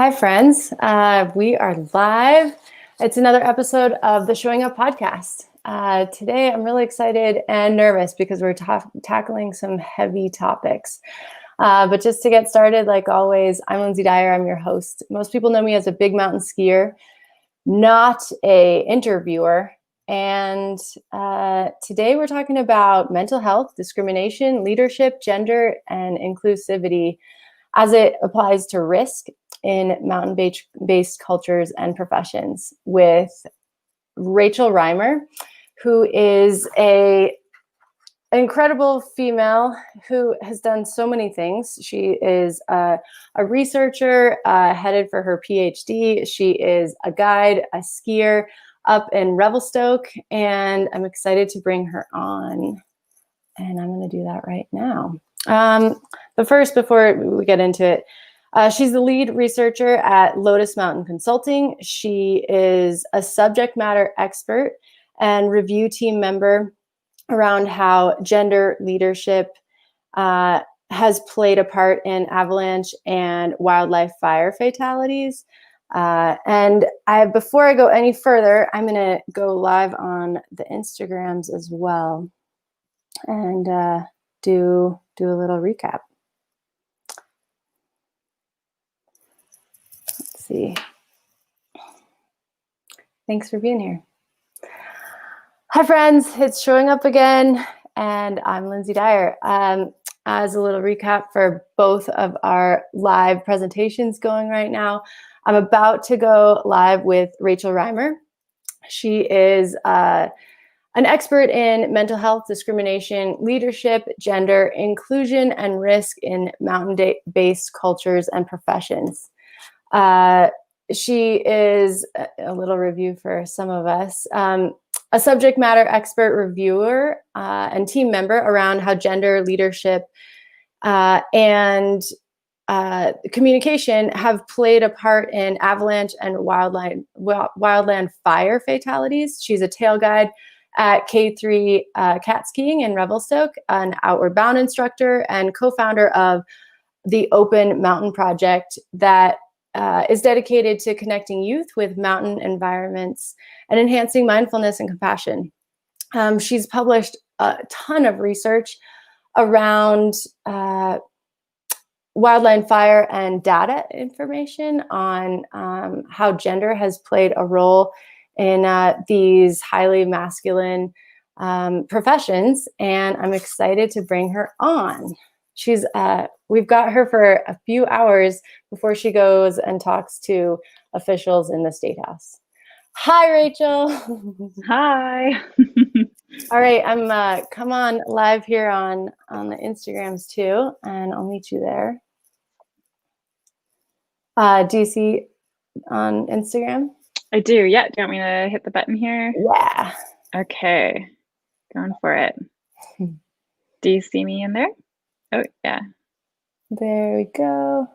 Hi, friends. We are live. It's another episode of the Showing Up podcast. Today, I'm really excited and nervous because we're tackling some heavy topics. But just to get started, like always, I'm Lindsay Dyer. I'm your host. Most people know me as a big mountain skier, not a interviewer. And today we're talking about mental health, discrimination, leadership, gender, and inclusivity as it applies to risk in mountain-based cultures and professions with Rachel Reimer, who is an incredible female who has done so many things. She is a researcher headed for her PhD. She is a guide, a skier up in Revelstoke, and I'm excited to bring her on. And I'm going to do that right now. But first, before we get into it, she's the lead researcher at Lotus Mountain Consulting. She is a subject matter expert and review team member around how gender leadership has played a part in avalanche and wildlife fire fatalities. Before I go any further, I'm going to go live on the Instagrams as well and do a little recap. Let's see. Thanks for being here. Hi, friends. It's Showing Up again, and I'm Lindsay Dyer. As a little recap for both of our live presentations going right now, I'm about to go live with Rachel Reimer. She is an expert in mental health, discrimination, leadership, gender, inclusion, and risk in mountain-based cultures and professions. She is a little review for some of us, a subject matter expert reviewer and team member around how gender, leadership, and communication have played a part in avalanche and wildland fire fatalities. She's a tail guide at K3 cat skiing in Revelstoke, an outward bound instructor and co-founder of the Open Mountain Project that is dedicated to connecting youth with mountain environments and enhancing mindfulness and compassion. She's published a ton of research around wildland fire and data information on how gender has played a role in these highly masculine professions, and I'm excited to bring her on. We've got her for a few hours before she goes and talks to officials in the State House. Hi, Rachel. Hi. All right, I'm come on live here on the Instagrams too, and I'll meet you there. Do you see on Instagram? I do, yeah. Do you want me to hit the button here? Yeah. Okay, going for it. Do you see me in there? Oh, yeah. There we go.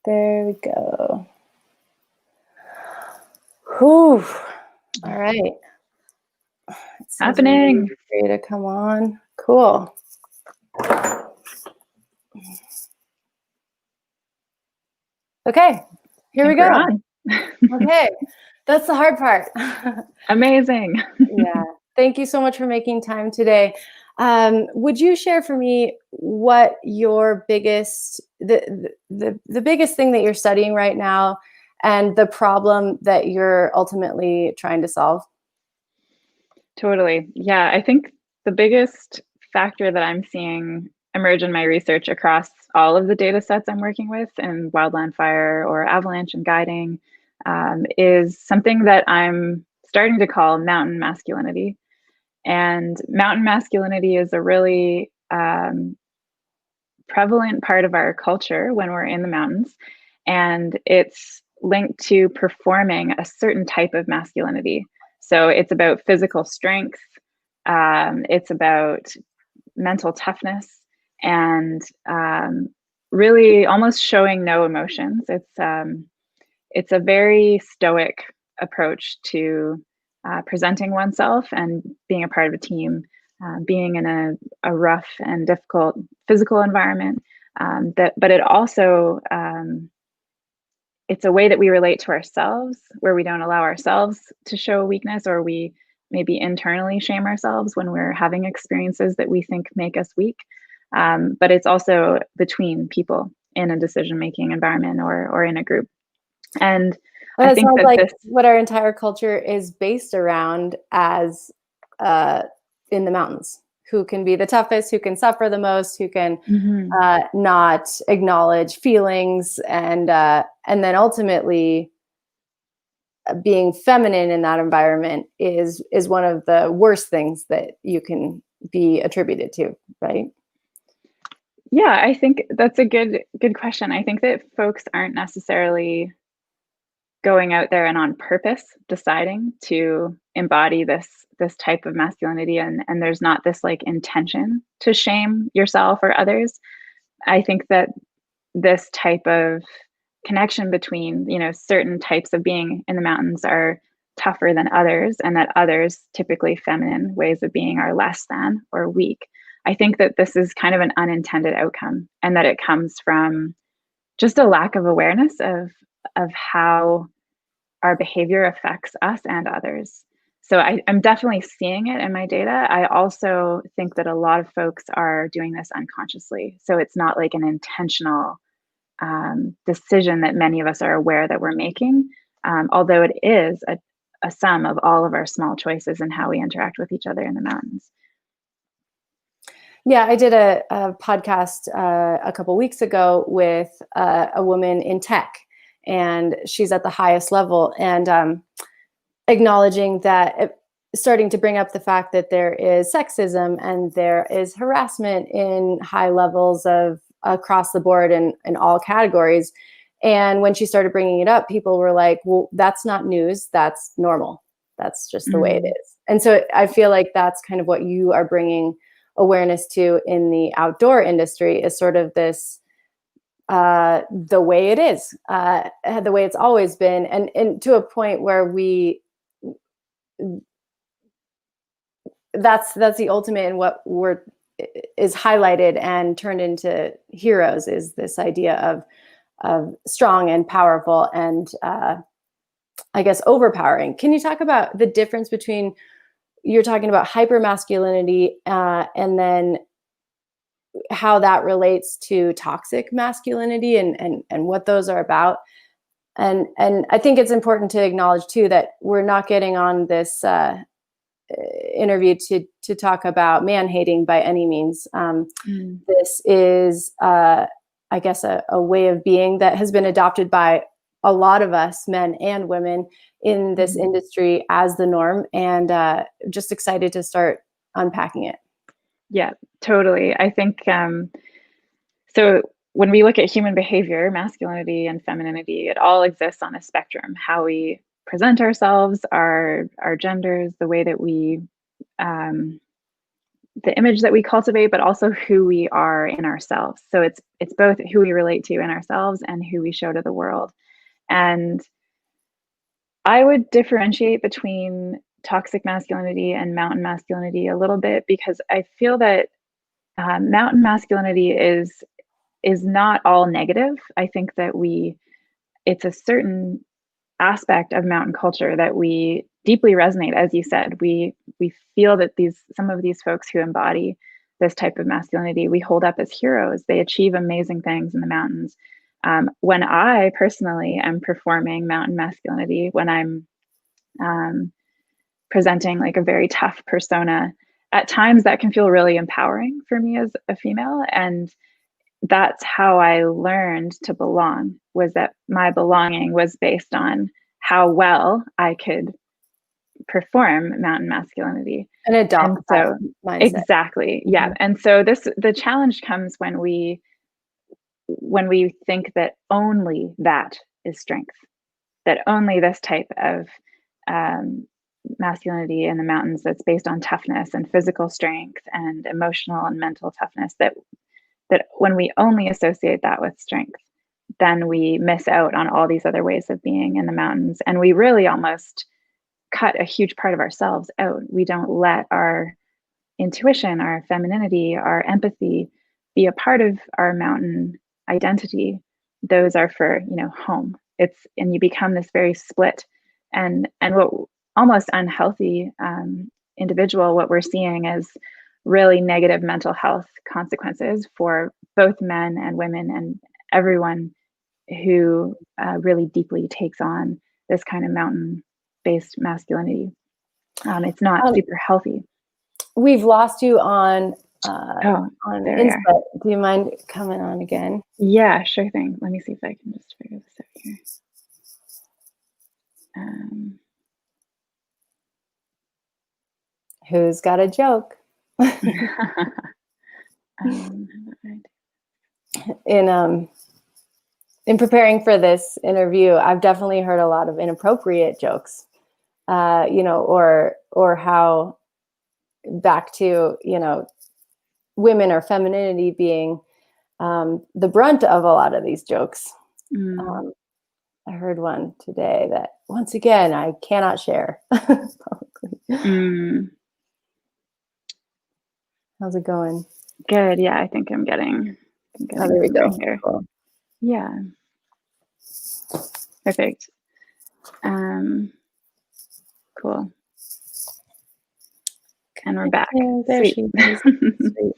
There we go. Whew. All right. It's happening. For you to come on. Cool. Okay, here we go. Okay, that's the hard part. Amazing. Yeah, thank you so much for making time today. Would you share for me what your biggest, the biggest thing that you're studying right now and the problem that you're ultimately trying to solve? Totally. Yeah, I think the biggest factor that I'm seeing emerge in my research across all of the data sets I'm working with in wildland fire or avalanche and guiding is something that I'm starting to call mountain masculinity. And mountain masculinity is a really prevalent part of our culture when we're in the mountains. And it's linked to performing a certain type of masculinity. So it's about physical strength, it's about mental toughness, and really almost showing no emotions. It's a very stoic approach to presenting oneself and being a part of a team, being in a rough and difficult physical environment, But it also, it's a way that we relate to ourselves, where we don't allow ourselves to show weakness, or we maybe internally shame ourselves when we're having experiences that we think make us weak. But it's also between people in a decision-making environment or in a group. And Well, I it think sounds that like this, what our entire culture is based around as in the mountains. Who can be the toughest, who can suffer the most, who can Mhm. not acknowledge feelings, and then ultimately being feminine in that environment is one of the worst things that you can be attributed to, right? Yeah, I think that's a good question. I think that folks aren't necessarily going out there and on purpose deciding to embody this type of masculinity, and there's not this like intention to shame yourself or others. I think that this type of connection between, certain types of being in the mountains are tougher than others, and that others, typically feminine ways of being, are less than or weak. I think that this is kind of an unintended outcome, and that it comes from just a lack of awareness of how our behavior affects us and others. So I'm definitely seeing it in my data. I also think that a lot of folks are doing this unconsciously. So it's not like an intentional decision that many of us are aware that we're making, although it is a sum of all of our small choices and how we interact with each other in the mountains. Yeah, I did a podcast a couple weeks ago with a woman in tech, and she's at the highest level, and acknowledging that, starting to bring up the fact that there is sexism and there is harassment in high levels of across the board in all categories. And when she started bringing it up, people were like, well, that's not news, that's normal, that's just the way it Mm. is. And so I feel like that's kind of what you are bringing awareness to in the outdoor industry, is sort of this the way it is, the way it's always been, and to a point where we that's the ultimate, and what we're is highlighted and turned into heroes, is this idea of strong and powerful and I guess overpowering. Can you talk about the difference between, you're talking about hyper masculinity, and then how that relates to toxic masculinity, and what those are about? And I think it's important to acknowledge too that we're not getting on this interview to talk about man hating by any means. Mm. This is, I guess, a way of being that has been adopted by a lot of us, men and women, in this Mhm. industry as the norm, and just excited to start unpacking it. Yeah, totally. I think so. When we look at human behavior, masculinity and femininity, it all exists on a spectrum. How we present ourselves, our genders, the way that we, um, the image that we cultivate, but also who we are in ourselves. So it's both who we relate to in ourselves and who we show to the world. And I would differentiate between toxic masculinity and mountain masculinity a little bit, because I feel that mountain masculinity is not all negative. I think that it's a certain aspect of mountain culture that we deeply resonate. As you said, we feel that some of these folks who embody this type of masculinity, we hold up as heroes. They achieve amazing things in the mountains. When I personally am performing mountain masculinity, when I'm presenting like a very tough persona, at times that can feel really empowering for me as a female. And that's how I learned to belong, was that my belonging was based on how well I could perform mountain masculinity. And And adopt that so mindset. exactly. Yeah. Mhm. And so the challenge comes when we think that only that is strength, that only this type of um, masculinity in the mountains that's based on toughness and physical strength and emotional and mental toughness, that when we only associate that with strength, then we miss out on all these other ways of being in the mountains. And we really almost cut a huge part of ourselves out. We don't let our intuition, our femininity, our empathy be a part of our mountain identity, those are for, home. And you become this very split and what almost unhealthy individual. What we're seeing is really negative mental health consequences for both men and women and everyone who really deeply takes on this kind of mountain-based masculinity. It's not super healthy. We've lost you on There we are. input. Do you mind coming on again? Yeah, sure thing. Let me see if I can just figure this out here. Who's got a joke? In preparing for this interview, I've definitely heard a lot of inappropriate jokes, or how back to, women or femininity being the brunt of a lot of these jokes. I heard one today that, once again, I cannot share publicly. How's it going? Good. Yeah, I think I'm getting Oh, there we go. Here. Cool. Yeah. Perfect. Cool. And we're back. There Sweet. she is. Sweet.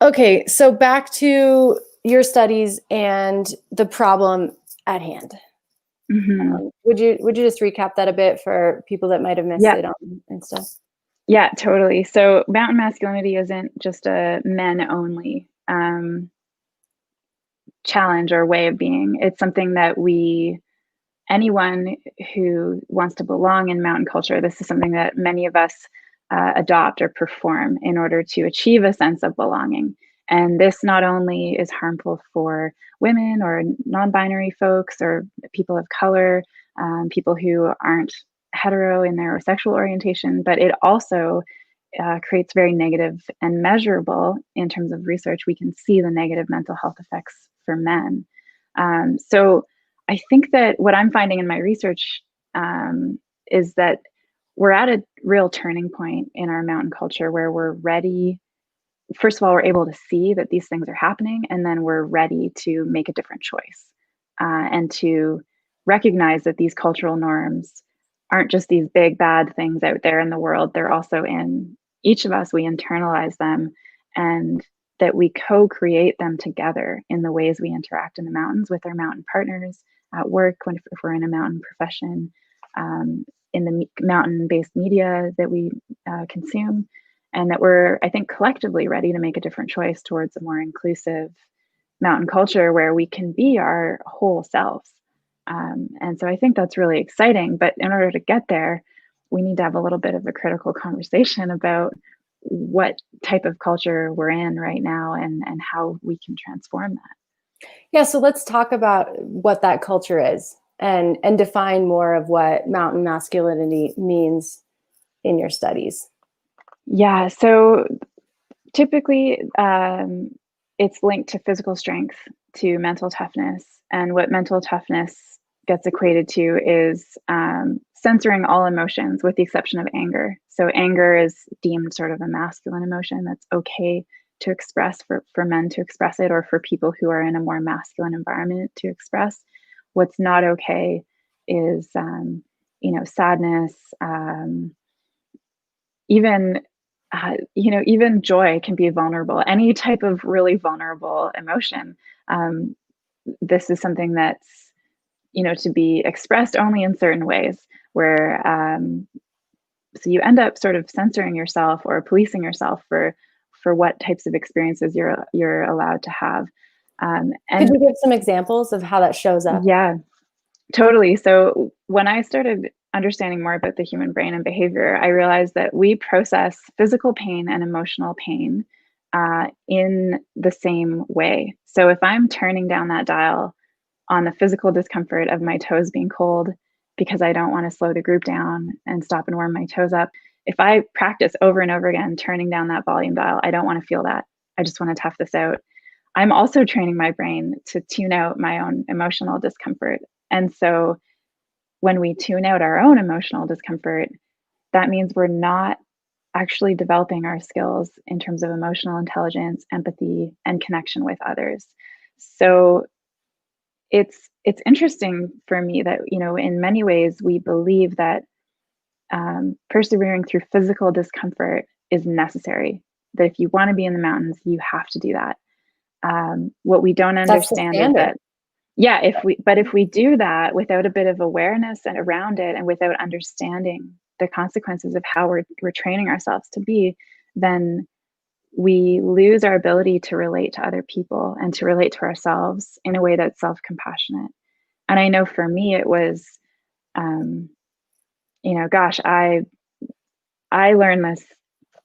Okay, so back to your studies and the problem at hand. Would you just recap that a bit for people that might have missed it and stuff? Yeah, totally. So mountain masculinity isn't just a men only challenge or way of being. It's something that anyone who wants to belong in mountain culture, this is something that many of us adopt or perform in order to achieve a sense of belonging. And this not only is harmful for women or non-binary folks or people of color, people who aren't hetero in their sexual orientation, but it also creates very negative and measurable, in terms of research, we can see the negative mental health effects for men. So I think that what I'm finding in my research is that we're at a real turning point in our mountain culture where we're ready. First of all, we're able to see that these things are happening, and then we're ready to make a different choice and to recognize that these cultural norms aren't just these big bad things out there in the world. They're also in each of us. We internalize them, and that we co-create them together in the ways we interact in the mountains with our mountain partners, at work, if we're in a mountain profession, in the mountain-based media that we consume, and that we're, I think, collectively ready to make a different choice towards a more inclusive mountain culture where we can be our whole selves. And so I think that's really exciting. But in order to get there, we need to have a little bit of a critical conversation about what type of culture we're in right now and how we can transform that. Yeah, so let's talk about what that culture is and define more of what mountain masculinity means in your studies. Yeah, so typically it's linked to physical strength, to mental toughness. And what mental toughness gets equated to is censoring all emotions with the exception of anger. So anger is deemed sort of a masculine emotion that's okay to express for men to express it, or for people who are in a more masculine environment to express. What's not okay is, sadness, even joy can be vulnerable. Any type of really vulnerable emotion. This is something that's, to be expressed only in certain ways, where so you end up sort of censoring yourself or policing yourself for what types of experiences you're allowed to have. And could you give some examples of how that shows up? Yeah, totally. So when I started understanding more about the human brain and behavior, I realized that we process physical pain and emotional pain in the same way. So if I'm turning down that dial on the physical discomfort of my toes being cold because I don't want to slow the group down and stop and warm my toes up, if I practice over and over again turning down that volume dial, I don't want to feel that. I just want to tough this out. I'm also training my brain to tune out my own emotional discomfort. And so when we tune out our own emotional discomfort, that means we're not actually developing our skills in terms of emotional intelligence, empathy, and connection with others. So it's interesting for me that, in many ways we believe that persevering through physical discomfort is necessary. That if you want to be in the mountains, you have to do that. What we don't That's the understand is standard. that, yeah, if we do that without a bit of awareness and around it, and without understanding the consequences of how we're training ourselves to be, then we lose our ability to relate to other people and to relate to ourselves in a way that's self-compassionate. And I know for me, it was, um, gosh, I learned this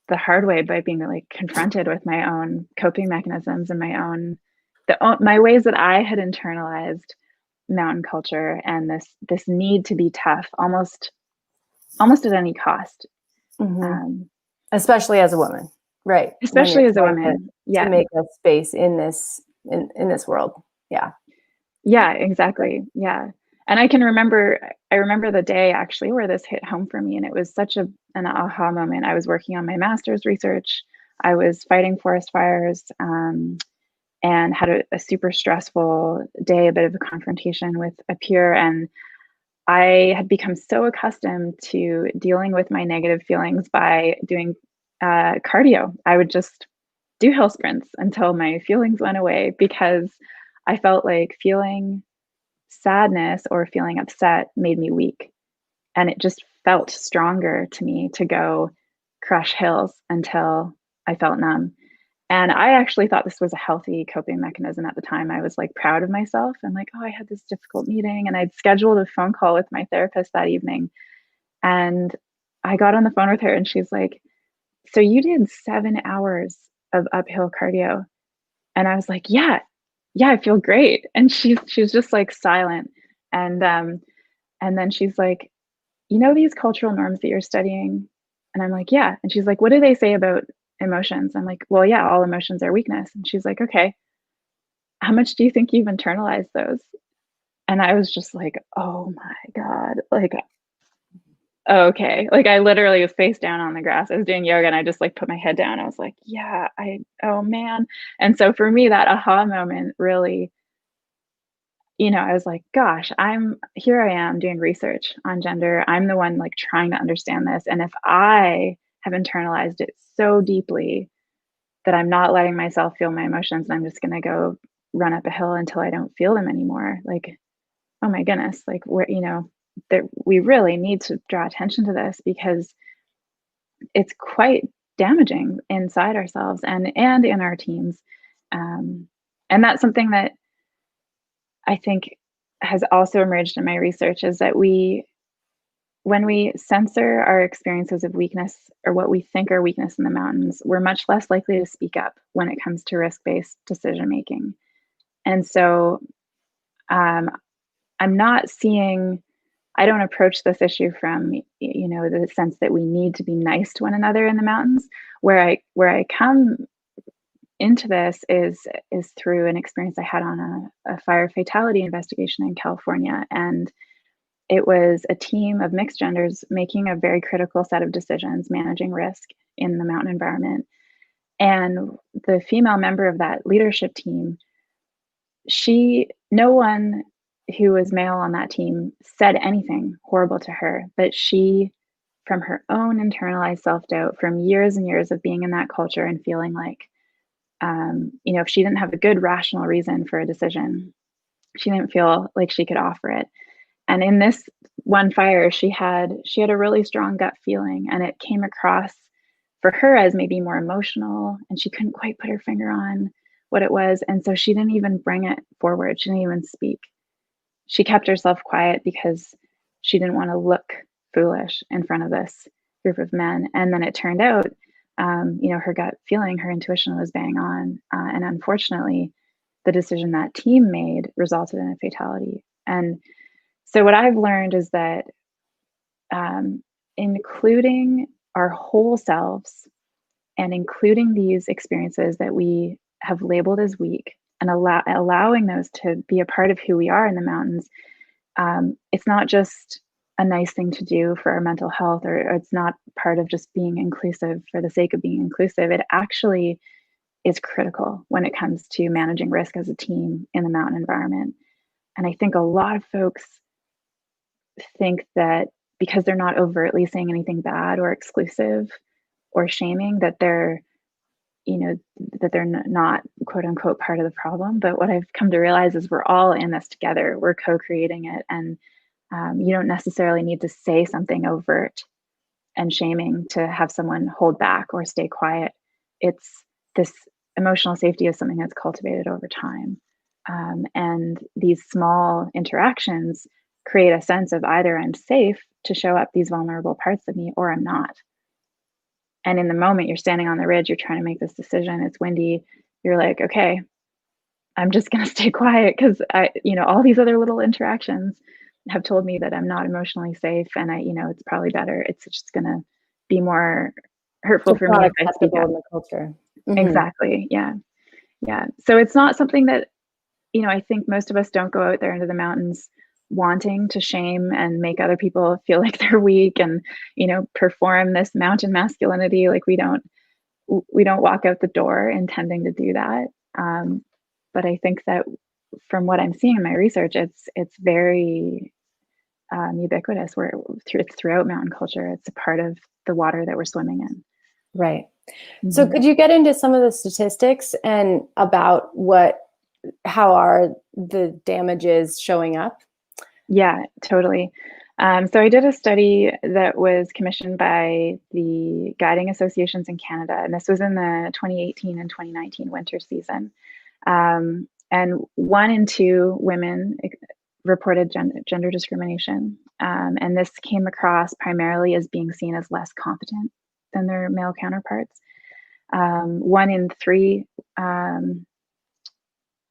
the hard way by being like confronted with my own coping mechanisms and my ways that I had internalized mountain culture, and this need to be tough almost at any cost. Um, Especially as a woman, right? When you're especially as a trying woman. to Yeah. make a space in this world. Yeah. Yeah, exactly. Yeah. And I remember the day actually where this hit home for me, and it was such an aha moment. I was working on my master's research. I was fighting forest fires, and had a super stressful day, a bit of a confrontation with a peer. And I had become so accustomed to dealing with my negative feelings by doing cardio. I would just do hill sprints until my feelings went away, because I felt like feeling sadness or feeling upset made me weak. And it just felt stronger to me to go crush hills until I felt numb. And I actually thought this was a healthy coping mechanism at the time. I was like proud of myself and like, oh, I had this difficult meeting, and I'd scheduled a phone call with my therapist that evening. And I got on the phone with her, and she's like, so you did 7 hours of uphill cardio? And I was like, yeah, I feel great. And she's just like silent. And and then she's like, these cultural norms that you're studying? And I'm like, yeah. And she's like, what do they say about emotions? I'm like, well, yeah, all emotions are weakness. And she's like, okay, how much do you think you've internalized those? And I was just like, oh my God, like, okay. Like I literally was face down on the grass. I was doing yoga, and I just like put my head down. I was like, yeah, oh man. And so for me, that aha moment really, I was like, gosh, I am doing research on gender. I'm the one like trying to understand this. And if I have internalized it so deeply that I'm not letting myself feel my emotions, and I'm just going to go run up a hill until I don't feel them anymore, like, oh my goodness, like that we really need to draw attention to this, because it's quite damaging inside ourselves and in our teams. Um, and that's something that I think has also emerged in my research, is that when we censor our experiences of weakness, or what we think are weakness in the mountains, we're much less likely to speak up when it comes to risk-based decision making. And so um, I'm not seeing, I don't approach this issue from, the sense that we need to be nice to one another in the mountains. Where I come into this is through an experience I had on a fire fatality investigation in California. And it was a team of mixed genders making a very critical set of decisions, managing risk in the mountain environment. And the female member of that leadership team, no one who was male on that team said anything horrible to her, but she, from her own internalized self-doubt, from years and years of being in that culture and feeling like, if she didn't have a good rational reason for a decision, she didn't feel like she could offer it. And in this one fire, she had a really strong gut feeling, and it came across for her as maybe more emotional, and she couldn't quite put her finger on what it was. And so she didn't even bring it forward. She didn't even speak. She kept herself quiet because she didn't want to look foolish in front of this group of men. And then it turned out, her gut feeling, her intuition was bang on. And unfortunately, the decision that team made resulted in a fatality. And so what I've learned is that including our whole selves, and including these experiences that we have labeled as weak, and allowing those to be a part of who we are in the mountains, it's not just a nice thing to do for our mental health, or it's not part of just being inclusive for the sake of being inclusive. It actually is critical when it comes to managing risk as a team in the mountain environment. And I think a lot of folks think that because they're not overtly saying anything bad or exclusive or shaming, that they're, that they're not quote unquote part of the problem. But what I've come to realize is we're all in this together. We're co-creating it. And you don't necessarily need to say something overt and shaming to have someone hold back or stay quiet. It's this emotional safety is something that's cultivated over time. And these small interactions create a sense of either I'm safe to show up these vulnerable parts of me or I'm not. And in the moment you're standing on the ridge, you're trying to make this decision, it's windy, you're like, okay, I'm just going to stay quiet because all these other little interactions have told me that I'm not emotionally safe. And it's probably better. It's just going to be more hurtful for me if I speak up. In the culture. Mm-hmm. Exactly. Yeah. Yeah. So it's not something that, I think most of us don't go out there into the mountains wanting to shame and make other people feel like they're weak and, perform this mountain masculinity. Like we don't walk out the door intending to do that. But I think that from what I'm seeing in my research, it's very ubiquitous. It's throughout mountain culture. It's a part of the water that we're swimming in. Right. Mm-hmm. So could you get into some of the statistics and about how are the damages showing up? Yeah, totally. So I did a study that was commissioned by the guiding associations in Canada, and this was in the 2018 and 2019 winter season. And 1 in 2 women reported gender discrimination. And this came across primarily as being seen as less competent than their male counterparts. 1 in 3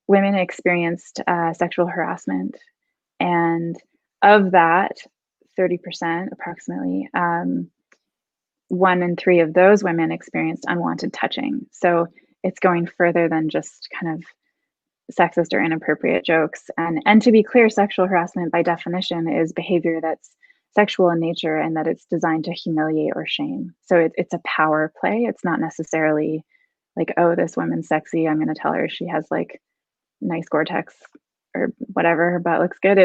women experienced sexual harassment. And of that, 30% approximately, 1 in 3 of those women experienced unwanted touching. So it's going further than just kind of sexist or inappropriate jokes. And to be clear, sexual harassment by definition is behavior that's sexual in nature and that it's designed to humiliate or shame. So it's a power play. It's not necessarily like, oh, this woman's sexy, I'm going to tell her she has like nice Gore-Tex or whatever, her butt looks good.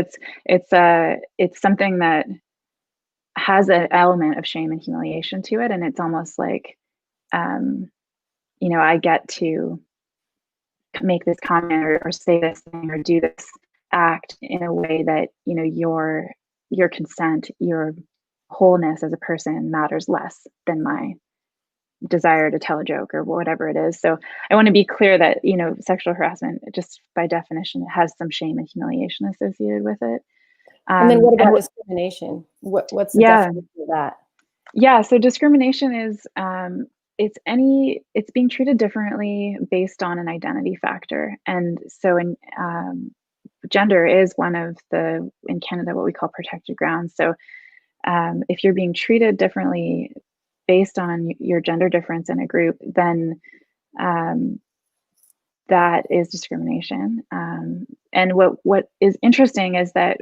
It's something that has an element of shame and humiliation to it. And it's almost like, I get to make this comment or say this thing or do this act in a way that, your consent, your wholeness as a person matters less than my desire to tell a joke or whatever it is. So I want to be clear that, sexual harassment, just by definition, it has some shame and humiliation associated with it. And then what about discrimination? What's the definition of that? Yeah, so discrimination is it's being treated differently based on an identity factor. And so gender is one of in Canada, what we call protected grounds. So if you're being treated differently based on your gender difference in a group, then that is discrimination. And what is interesting is that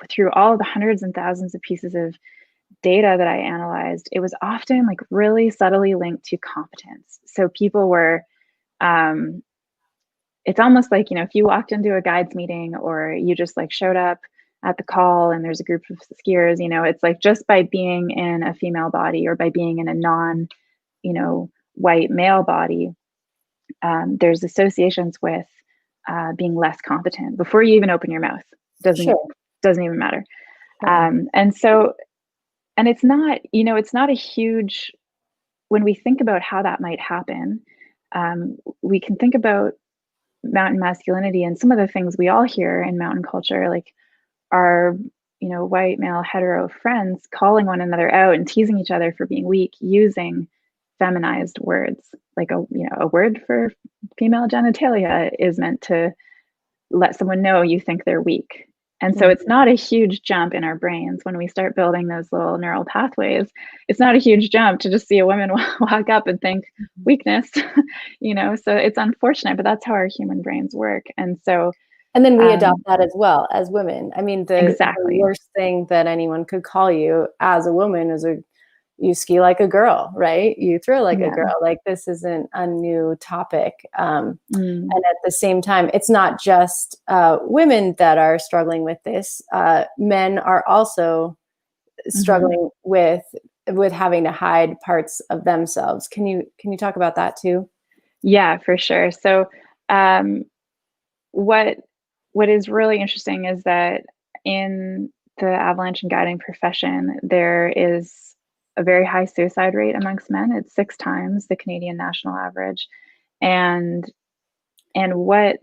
through all the hundreds and thousands of pieces of data that I analyzed, it was often like really subtly linked to competence. So people were, it's almost like, if you walked into a guides meeting or you just like showed up at the call and there's a group of skiers, it's like just by being in a female body or by being in a non, white male body, there's associations with being less competent before you even open your mouth. Doesn't even matter. And it's not, it's not a huge, when we think about how that might happen, we can think about mountain masculinity and some of the things we all hear in mountain culture, like our, white male hetero friends calling one another out and teasing each other for being weak using feminized words. Like a word for female genitalia is meant to let someone know you think they're weak. And so it's not a huge jump in our brains when we start building those little neural pathways. It's not a huge jump to just see a woman walk up and think weakness, so it's unfortunate, but that's how our human brains work. And so And then we adopt that as well as women. I mean, the Exactly. worst thing that anyone could call you as a woman is you ski like a girl, right? You throw like a Yeah. girl. Like, this isn't a new topic. Mm. And at the same time, it's not just women that are struggling with this. Men are also struggling with having to hide parts of themselves. Can you talk about that too? Yeah, for sure. So, what what is really interesting is that in the avalanche and guiding profession, there is a very high suicide rate amongst men. It's 6 times the Canadian national average. And what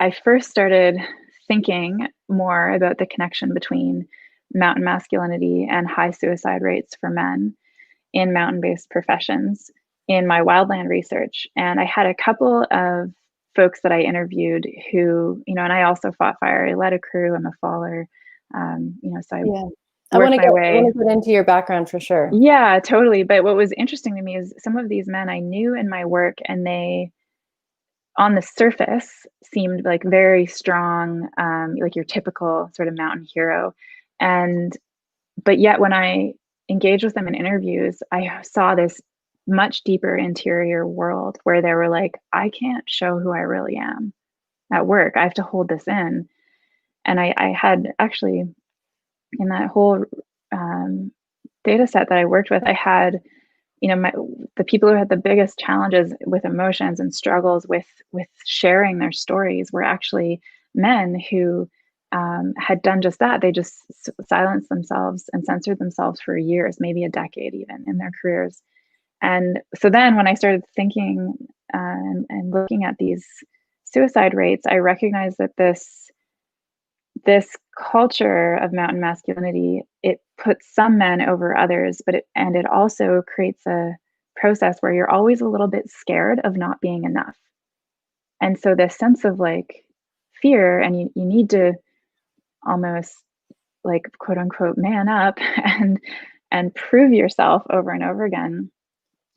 I first started thinking more about the connection between mountain masculinity and high suicide rates for men in mountain-based professions in my wildland research. And I had a couple of folks that I interviewed who, and I also fought fire. I led a crew. I'm a faller. So I Yeah. worked my I way. want to get into your background for sure. Yeah, totally. But what was interesting to me is some of these men I knew in my work, and they, on the surface, seemed like very strong, like your typical sort of mountain hero. And but yet when I engaged with them in interviews, I saw this much deeper interior world where they were like, I can't show who I really am at work. I have to hold this in. And I had actually, in that whole data set that I worked with, I had, the people who had the biggest challenges with emotions and struggles with sharing their stories were actually men who had done just that. They just silenced themselves and censored themselves for years, maybe a decade even in their careers. And so then when I started thinking and looking at these suicide rates, I recognized that this culture of mountain masculinity, it puts some men over others, but it also creates a process where you're always a little bit scared of not being enough. And so this sense of like fear, and you need to almost like quote unquote man up and prove yourself over and over again.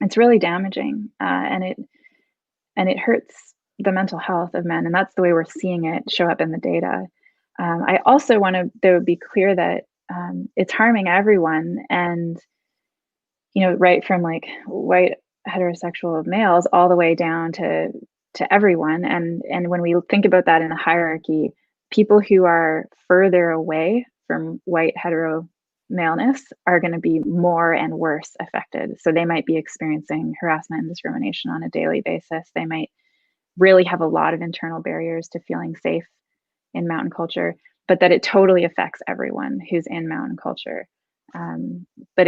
It's really damaging, and it hurts the mental health of men, and that's the way we're seeing it show up in the data. I also want to be clear that it's harming everyone, and right from like white heterosexual males all the way down to everyone. And when we think about that in a hierarchy, people who are further away from white hetero maleness are going to be more and worse affected. So they might be experiencing harassment and discrimination on a daily basis. They might really have a lot of internal barriers to feeling safe in mountain culture, but that it totally affects everyone who's in mountain culture. But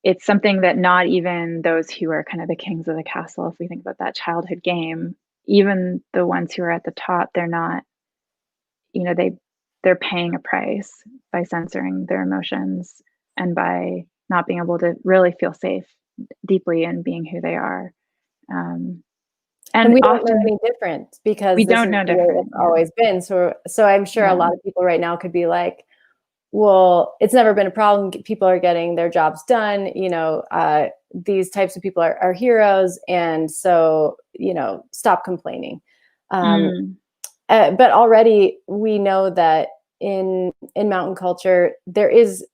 it's something that not even those who are kind of the kings of the castle, if we think about that childhood game, even the ones who are at the top, they're not, they're paying a price by censoring their emotions and by not being able to really feel safe deeply in being who they are. And And we don't know often any different because we this don't is know the way different. it's Yeah. always been. So I'm sure a Yeah. lot of people right now could be like, well, it's never been a problem. People are getting their jobs done. These types of people are heroes. And so, stop complaining. Mm. But already we know that in mountain culture, there is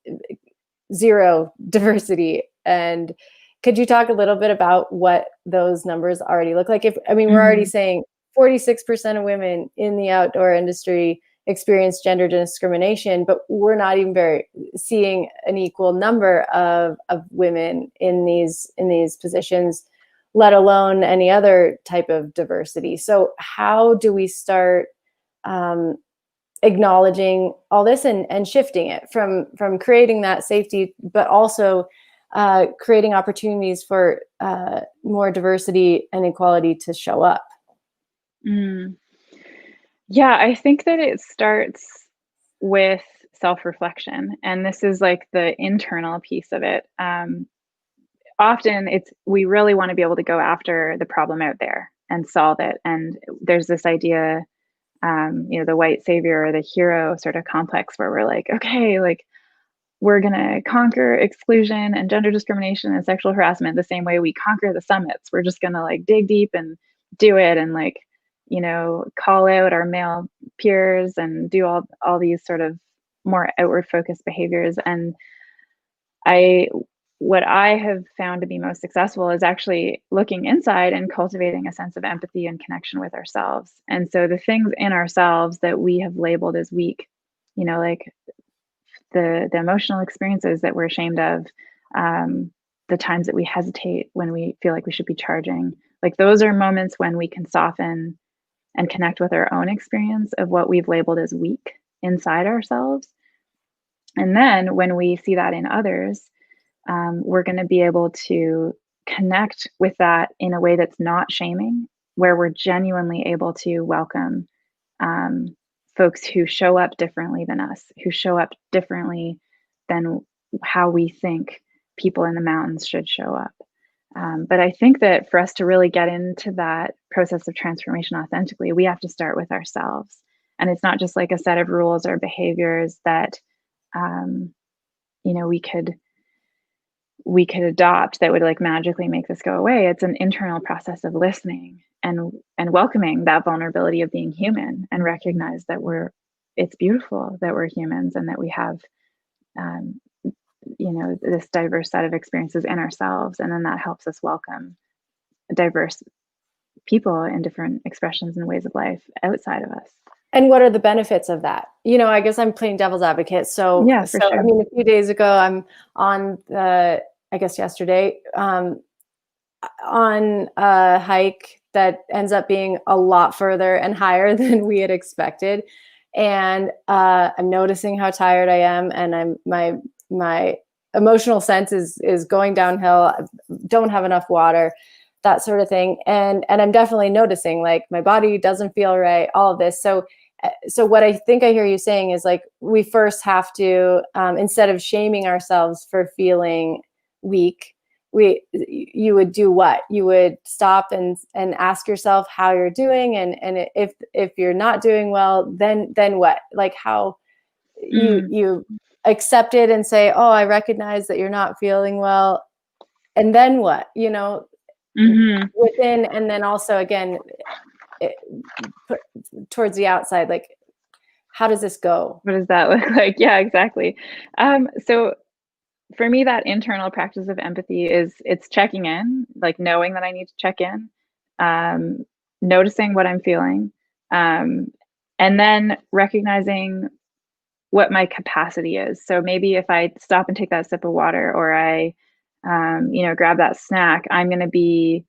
zero diversity. And could you talk a little bit about what those numbers already look like? We're already Mhm. saying 46% of women in the outdoor industry experience gender discrimination, but we're not even seeing an equal number of women in these positions, let alone any other type of diversity. So how do we start acknowledging all this and shifting it from creating that safety, but also creating opportunities for more diversity and equality to show up? Mm. Yeah, I think that it starts with self-reflection, and this is like the internal piece of it. Often we really want to be able to go after the problem out there and solve it. And there's this idea, the white savior or the hero sort of complex where we're like, okay, like we're gonna conquer exclusion and gender discrimination and sexual harassment the same way we conquer the summits. We're just gonna like dig deep and do it, and like call out our male peers and do all these sort of more outward focused behaviors. And what I have found to be most successful is actually looking inside and cultivating a sense of empathy and connection with ourselves. And so the things in ourselves that we have labeled as weak, like the emotional experiences that we're ashamed of, the times that we hesitate when we feel like we should be charging, like those are moments when we can soften and connect with our own experience of what we've labeled as weak inside ourselves. And then when we see that in others, we're going to be able to connect with that in a way that's not shaming, where we're genuinely able to welcome folks who show up differently than us, who show up differently than how we think people in the mountains should show up. But I think that for us to really get into that process of transformation authentically, we have to start with ourselves. And it's not just like a set of rules or behaviors that we could adopt that would like magically make this go away. It's an internal process of listening and welcoming that vulnerability of being human, and recognize that it's beautiful that we're humans and that we have this diverse set of experiences in ourselves. And then that helps us welcome diverse people in different expressions and ways of life outside of us. And what are the benefits of that? I guess I'm playing devil's advocate. So, yeah, for sure. I mean, a few days ago, I'm on yesterday, on a hike that ends up being a lot further and higher than we had expected. And I'm noticing how tired I am, and my emotional sense is going downhill. I don't have enough water, that sort of thing. And I'm definitely noticing like my body doesn't feel right, all of this. So what I think I hear you saying is like, we first have to, instead of shaming ourselves for feeling weak, you would do what? You would stop and ask yourself how you're doing. And if you're not doing well, then what? Like how you accept it and say, oh, I recognize that you're not feeling well. And then what, within, and then also again, towards the outside, like, how does this go? What does that look like? Yeah, exactly. So for me, that internal practice of empathy it's checking in, like knowing that I need to check in, noticing what I'm feeling, and then recognizing what my capacity is. So maybe if I stop and take that sip of water, or I, grab that snack, I'm going to be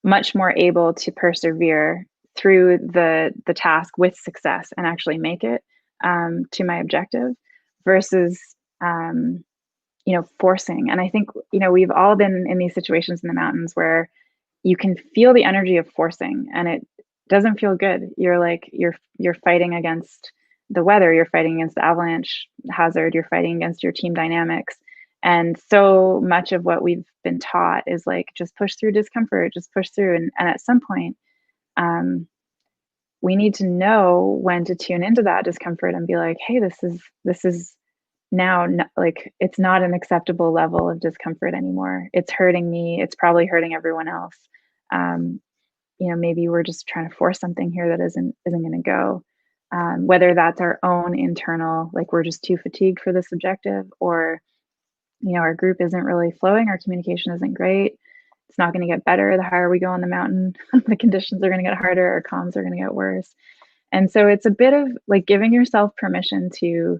much more able to persevere through the task with success and actually make it to my objective versus forcing. And I think we've all been in these situations in the mountains where you can feel the energy of forcing, and it doesn't feel good. You're like you're fighting against the weather, you're fighting against the avalanche hazard, you're fighting against your team dynamics. And so much of what we've been taught is like, just push through discomfort, just push through. And at some point, we need to know when to tune into that discomfort and be like, hey, this is now like, it's not an acceptable level of discomfort anymore. It's hurting me. It's probably hurting everyone else. Maybe we're just trying to force something here that isn't going to go. Whether that's our own internal, like we're just too fatigued for this objective, or our group isn't really flowing, our communication isn't great, it's not going to get better the higher we go on the mountain. The conditions are going to get harder, our comms are going to get worse. And so it's a bit of like giving yourself permission to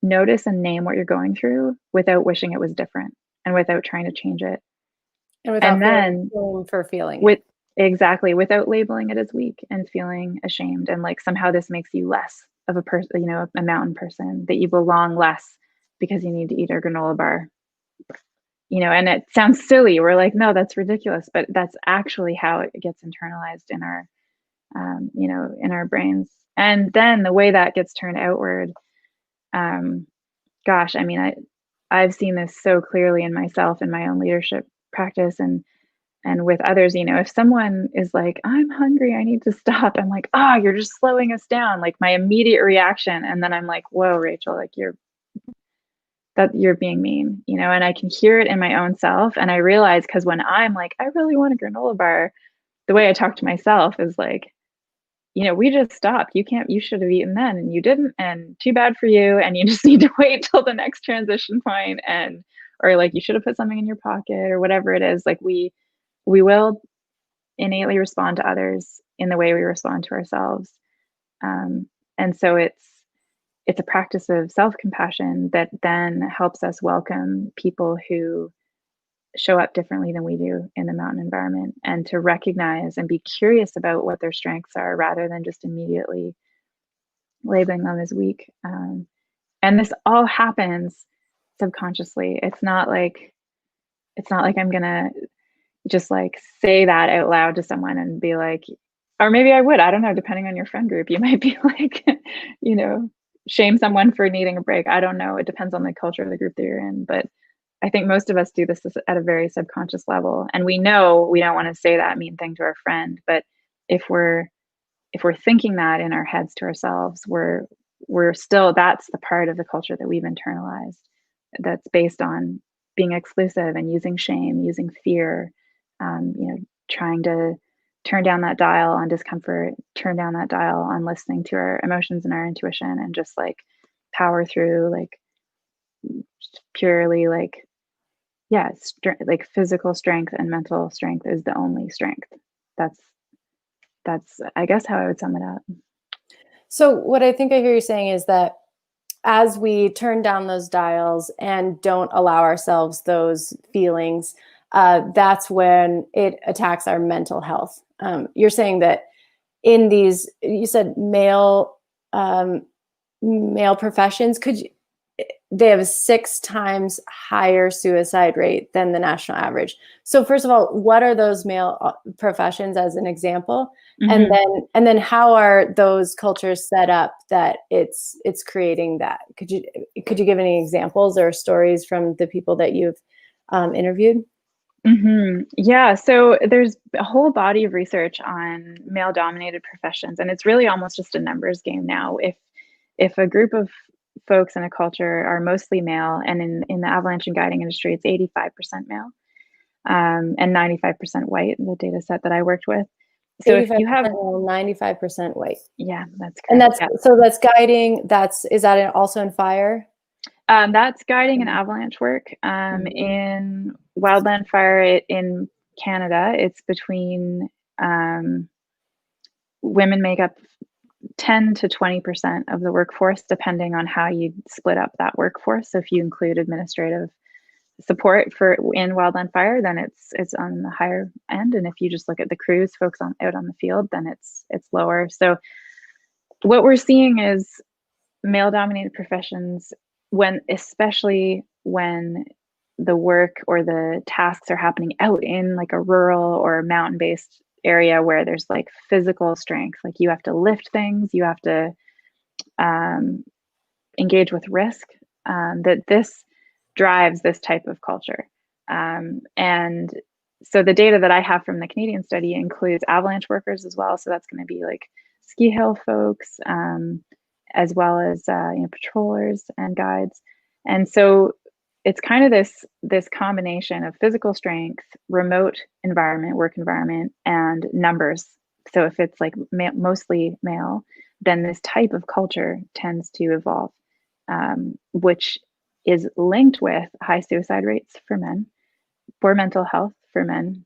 notice and name what you're going through without wishing it was different and without trying to change it. And then for feeling exactly, without labeling it as weak and feeling ashamed and like somehow this makes you less of a person, a mountain person, that you belong less because you need to eat a granola bar. And it sounds silly. We're like, no, that's ridiculous, but that's actually how it gets internalized in our in our brains. And then the way that gets turned outward, gosh, I mean, I've seen this so clearly in myself in my own leadership practice and with others. If someone is like, I'm hungry, I need to stop, I'm like, you're just slowing us down, like my immediate reaction. And then I'm like, whoa, Rachel, like you're being mean, and I can hear it in my own self. And I realize, because when I'm like, I really want a granola bar, the way I talk to myself is like, we just stopped. You should have eaten then and you didn't, and too bad for you. And you just need to wait till the next transition point, or like you should have put something in your pocket or whatever it is. Like we will innately respond to others in the way we respond to ourselves. And so it's a practice of self-compassion that then helps us welcome people who show up differently than we do in the mountain environment, and to recognize and be curious about what their strengths are rather than just immediately labeling them as weak. And this all happens subconsciously. It's not like I'm gonna just like say that out loud to someone and be like, or maybe I would, I don't know, depending on your friend group, you might be like, shame someone for needing a break. I don't know. It depends on the culture of the group that you're in. But I think most of us do this at a very subconscious level. And we know we don't want to say that mean thing to our friend. But if we're thinking that in our heads to ourselves, we're still, that's the part of the culture that we've internalized, that's based on being exclusive and using shame, using fear, trying to turn down that dial on discomfort, turn down that dial on listening to our emotions and our intuition, and just like power through like purely like, yeah, like physical strength and mental strength is the only strength. That's I guess how I would sum it up. So what I think I hear you saying is that as we turn down those dials and don't allow ourselves those feelings, that's when it attacks our mental health. You're saying that in these, you said male professions, they have a 6 times higher suicide rate than the national average. So first of all, what are those male professions as an example? Mm-hmm. And then how are those cultures set up that it's creating that? Could you give any examples or stories from the people that you've interviewed? Mm-hmm. Yeah, so there's a whole body of research on male-dominated professions, and it's really almost just a numbers game now. If a group of folks in a culture are mostly male, and in the avalanche and guiding industry, it's 85% male, and 95% white, the data set that I worked with. So if you have 95% white. Yeah, that's correct. And that's guiding, is that also in fire? That's guiding and avalanche work. In wildland fire in Canada, it's between women make up 10 to 20% of the workforce, depending on how you split up that workforce. So if you include administrative support in wildland fire, then it's on the higher end. And if you just look at the crews, folks out on the field, then it's lower. So what we're seeing is male-dominated professions, especially when the work or the tasks are happening out in like a rural or mountain-based area where there's like physical strength, like you have to lift things, you have to engage with risk, that this drives this type of culture. And so the data that I have from the Canadian study includes avalanche workers as well. So that's going to be like ski hill folks, as well as patrollers and guides. And so it's kind of this combination of physical strength, remote environment, work environment, and numbers. So if it's like mostly male, then this type of culture tends to evolve, which is linked with high suicide rates for men, poor mental health for men,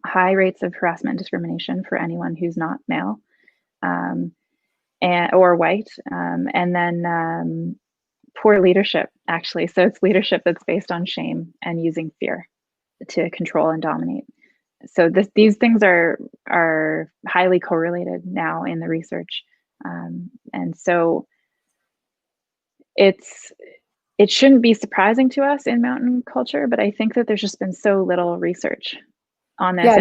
high rates of harassment and discrimination for anyone who's not male or white, and then poor leadership, actually. So it's leadership that's based on shame and using fear to control and dominate. So these things are highly correlated now in the research, and so it shouldn't be surprising to us in mountain culture, but I think that there's just been so little research on this. Yeah,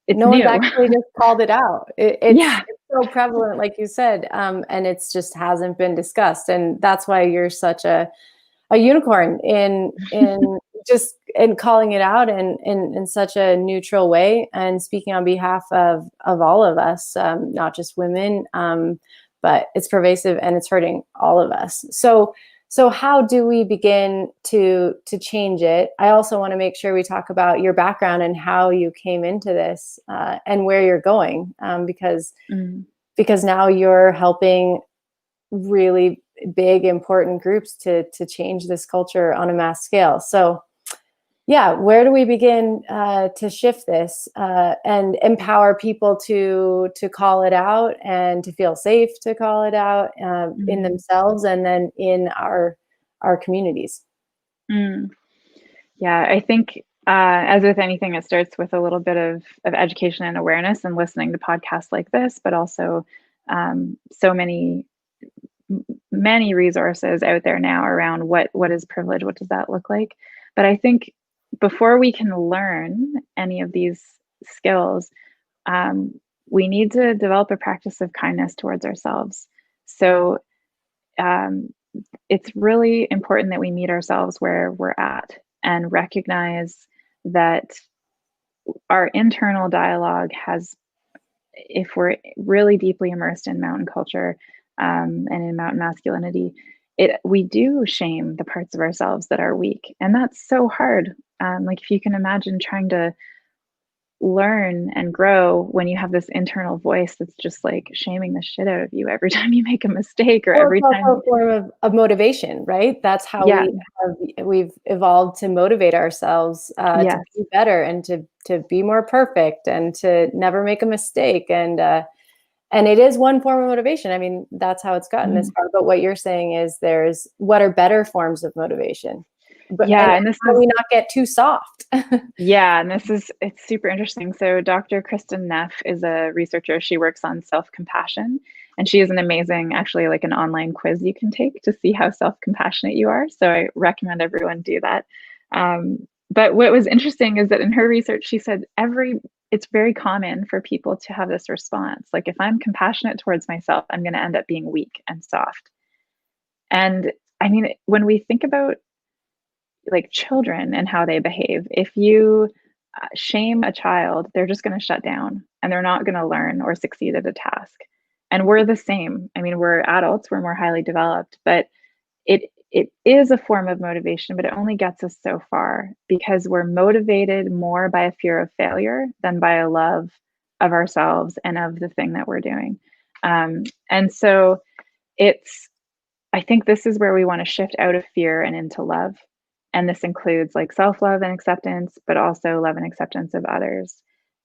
it's no new. one's actually just called it out. It's so prevalent, like you said, and it's just hasn't been discussed. And that's why you're such a unicorn in just in calling it out in such a neutral way and speaking on behalf of all of us, not just women, but it's pervasive and it's hurting all of us. So So how do we begin to change it? I also want to make sure we talk about your background and how you came into this, and where you're going, because now you're helping really big, important groups to change this culture on a mass scale. So yeah, where do we begin to shift this, and empower people to call it out and to feel safe to call it out, in themselves and then in our communities? Mm. Yeah, I think as with anything, it starts with a little bit of education and awareness and listening to podcasts like this, but also so many resources out there now around what is privilege, what does that look like. But I think before we can learn any of these skills, we need to develop a practice of kindness towards ourselves. So um, it's really important that we meet ourselves where we're at and recognize that our internal dialogue has, if we're really deeply immersed in mountain culture, and in mountain masculinity, we do shame the parts of ourselves that are weak, and that's so hard. Like if you can imagine trying to learn and grow when you have this internal voice that's just like shaming the shit out of you every time you make a mistake or Well, every it's time. also a form of motivation, right? That's how Yeah, we've evolved to motivate ourselves, to yes. be better and to be more perfect and to never make a mistake. And it is one form of motivation. I mean, that's how it's gotten this Mhm. far. But what you're saying is there's what are better forms of motivation, and Yeah, and this how do is we not get too soft? Yeah, and it's super interesting. So Dr. Kristen Neff is a researcher. She works on self-compassion, and she is an amazing, actually like an online quiz you can take to see how self-compassionate you are. So I recommend everyone do that. But what was interesting is that in her research, she said it's very common for people to have this response. Like if I'm compassionate towards myself, I'm going to end up being weak and soft. And I mean, when we think about like children and how they behave. If you shame a child, they're just going to shut down and they're not going to learn or succeed at a task. And we're the same. I mean, we're adults, we're more highly developed, but it is a form of motivation, but it only gets us so far because we're motivated more by a fear of failure than by a love of ourselves and of the thing that we're doing. And so it's I think this is where we want to shift out of fear and into love. And this includes like self love and acceptance, but also love and acceptance of others.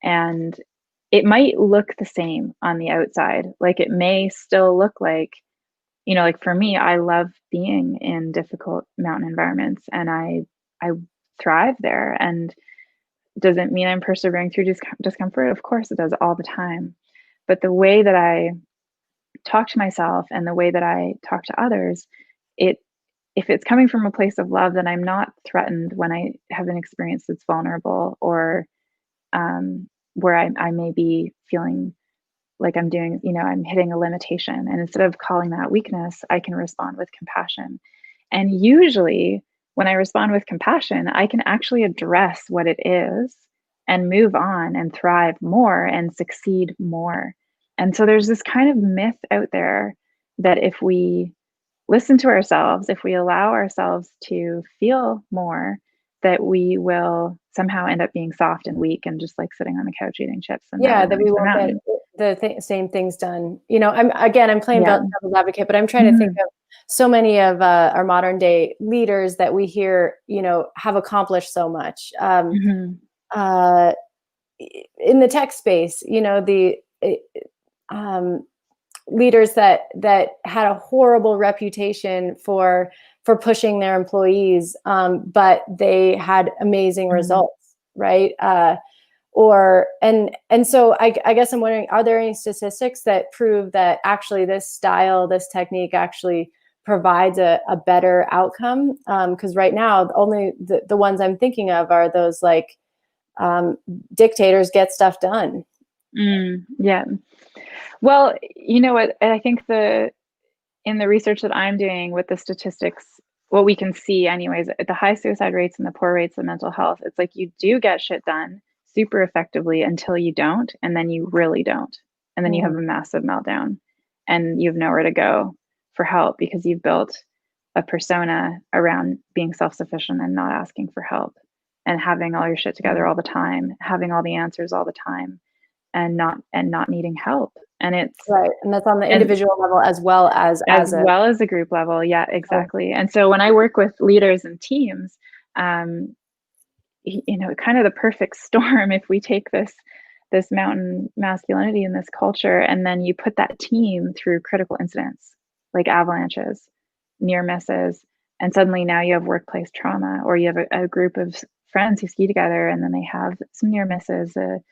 And it might look the same on the outside. Like it may still look like, like for me, I love being in difficult mountain environments and I thrive there. And doesn't mean I'm persevering through discomfort. Of course, it does all the time. But the way that I talk to myself and the way that I talk to others, it if it's coming from a place of love, then I'm not threatened when I have an experience that's vulnerable or where I may be feeling like I'm doing, I'm hitting a limitation. And instead of calling that weakness, I can respond with compassion. And usually, when I respond with compassion, I can actually address what it is and move on and thrive more and succeed more. And so there's this kind of myth out there that if we listen to ourselves, if we allow ourselves to feel more, that we will somehow end up being soft and weak and just like sitting on the couch eating chips and never Yeah, that going we to the won't get mountain. the same things done. I'm playing Yeah. devil's advocate, but I'm trying to think Mhm. of so many of our modern day leaders that we hear, have accomplished so much. Mhm. Uh, in the tech space, the um, leaders that had a horrible reputation for pushing their employees, but they had amazing Mhm. results, right? So I guess I'm wondering, are there any statistics that prove that actually this technique actually provides a better outcome? Because right now, only the ones I'm thinking of are those like, dictators get stuff done. Yeah. Well, you know what? I think in the research that I'm doing with the statistics, what we can see, anyways, at the high suicide rates and the poor rates of mental health, it's like you do get shit done super effectively until you don't, and then you really don't. And then you have Mm. a massive meltdown and you have nowhere to go for help because you've built a persona around being self-sufficient and not asking for help, and having all your shit together all the time, having all the answers all the time, and not needing help. And it's Right. And that's on the and individual level as well as as a, well as a group level. Yeah, oh, exactly. And so when I work with leaders and teams, um, kind of the perfect storm, if we take this mountain masculinity in this culture, and then you put that team through critical incidents like avalanches, near misses, and suddenly now you have workplace trauma, or you have a group of friends who ski together and then they have some near misses, an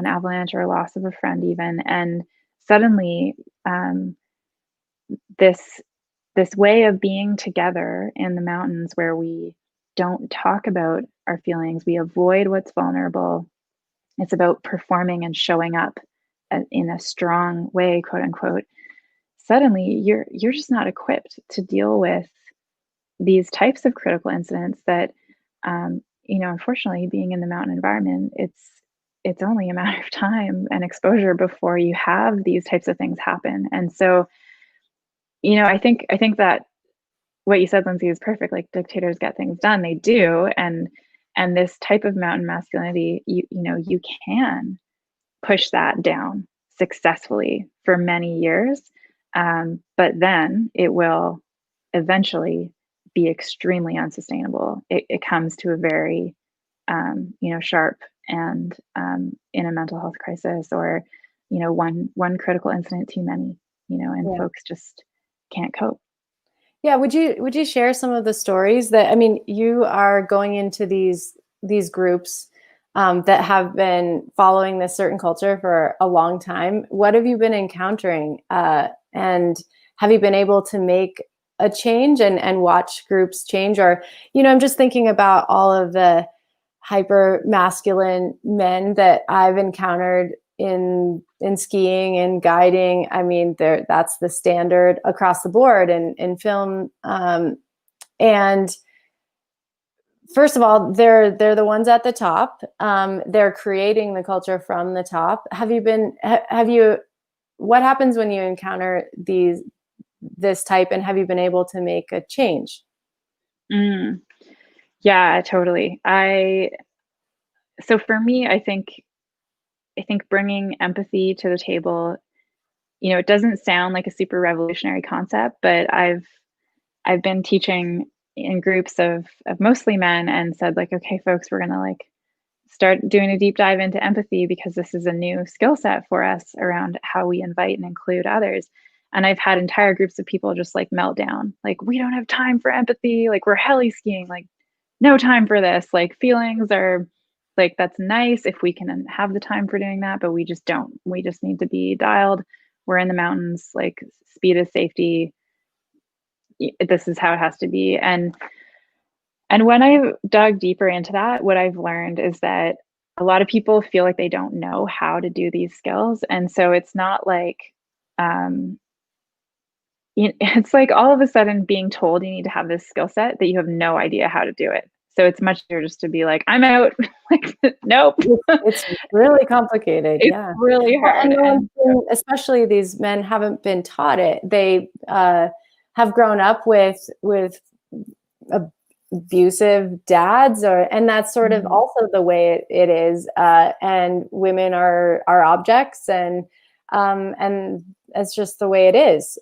avalanche or a loss of a friend even, and suddenly um, this this way of being together in the mountains where we don't talk about our feelings, we avoid what's vulnerable. It's about performing and showing up in a strong way, quote unquote. Suddenly, you're just not equipped to deal with these types of critical incidents that, unfortunately, being in the mountain environment, it's only a matter of time and exposure before you have these types of things happen. And so, I think that what you said, Lindsay, is perfect. Like, dictators get things done, they do, and this type of mountain masculinity, you can push that down successfully for many years, but then it will eventually be extremely unsustainable. It comes to a very sharp and in a mental health crisis, or one critical incident too many, and yeah. folks just can't cope. Yeah, would you share some of the stories that, I mean, you are going into these groups that have been following this certain culture for a long time. What have you been encountering, and have you been able to make a change and watch groups change? Or, I'm just thinking about all of the hyper masculine men that I've encountered in skiing and guiding. I mean, that's the standard across the board in film. And first of all, they're the ones at the top. They're creating the culture from the top. Have you what happens when you encounter this type, and have you been able to make a change? Mm, yeah, totally. So for me, I think bringing empathy to the table, it doesn't sound like a super revolutionary concept, but I've been teaching in groups of mostly men and said, like, okay, folks, we're gonna like start doing a deep dive into empathy, because this is a new skill set for us around how we invite and include others. And I've had entire groups of people just like melt down, like, we don't have time for empathy, like, we're heli skiing, like, no time for this. Like, feelings are like, that's nice if we can have the time for doing that, but we just don't. We just need to be dialed. We're in the mountains, like, speed is safety. This is how it has to be. And when I dug deeper into that, what I've learned is that a lot of people feel like they don't know how to do these skills. And so it's not like, um, it's like all of a sudden being told you need to have this skill set that you have no idea how to do it. So it's much easier just to be like, I'm out. Like, nope. It's really complicated. It's Yeah. really Well, and hard. no one's And been, especially these men haven't been taught it. They have grown up with abusive dads, and that's sort of Mhm. also the way it is. And women are objects, and it's just the way it is.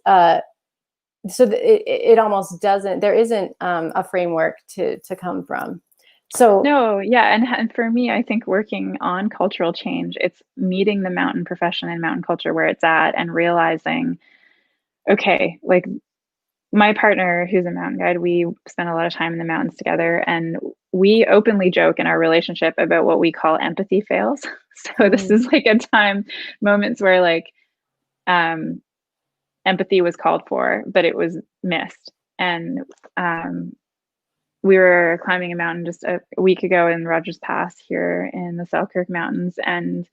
So it almost doesn't. There isn't a framework to come from. So No, yeah, and for me, I think working on cultural change, it's meeting the mountain profession and mountain culture where it's at, and realizing, okay, like, my partner, who's a mountain guide, we spend a lot of time in the mountains together, and we openly joke in our relationship about what we call empathy fails. So this mm, is like a time, moments where, like, um, empathy was called for, but it was missed. And um, we were climbing a mountain just a week ago in Rogers Pass here in the Selkirk Mountains, and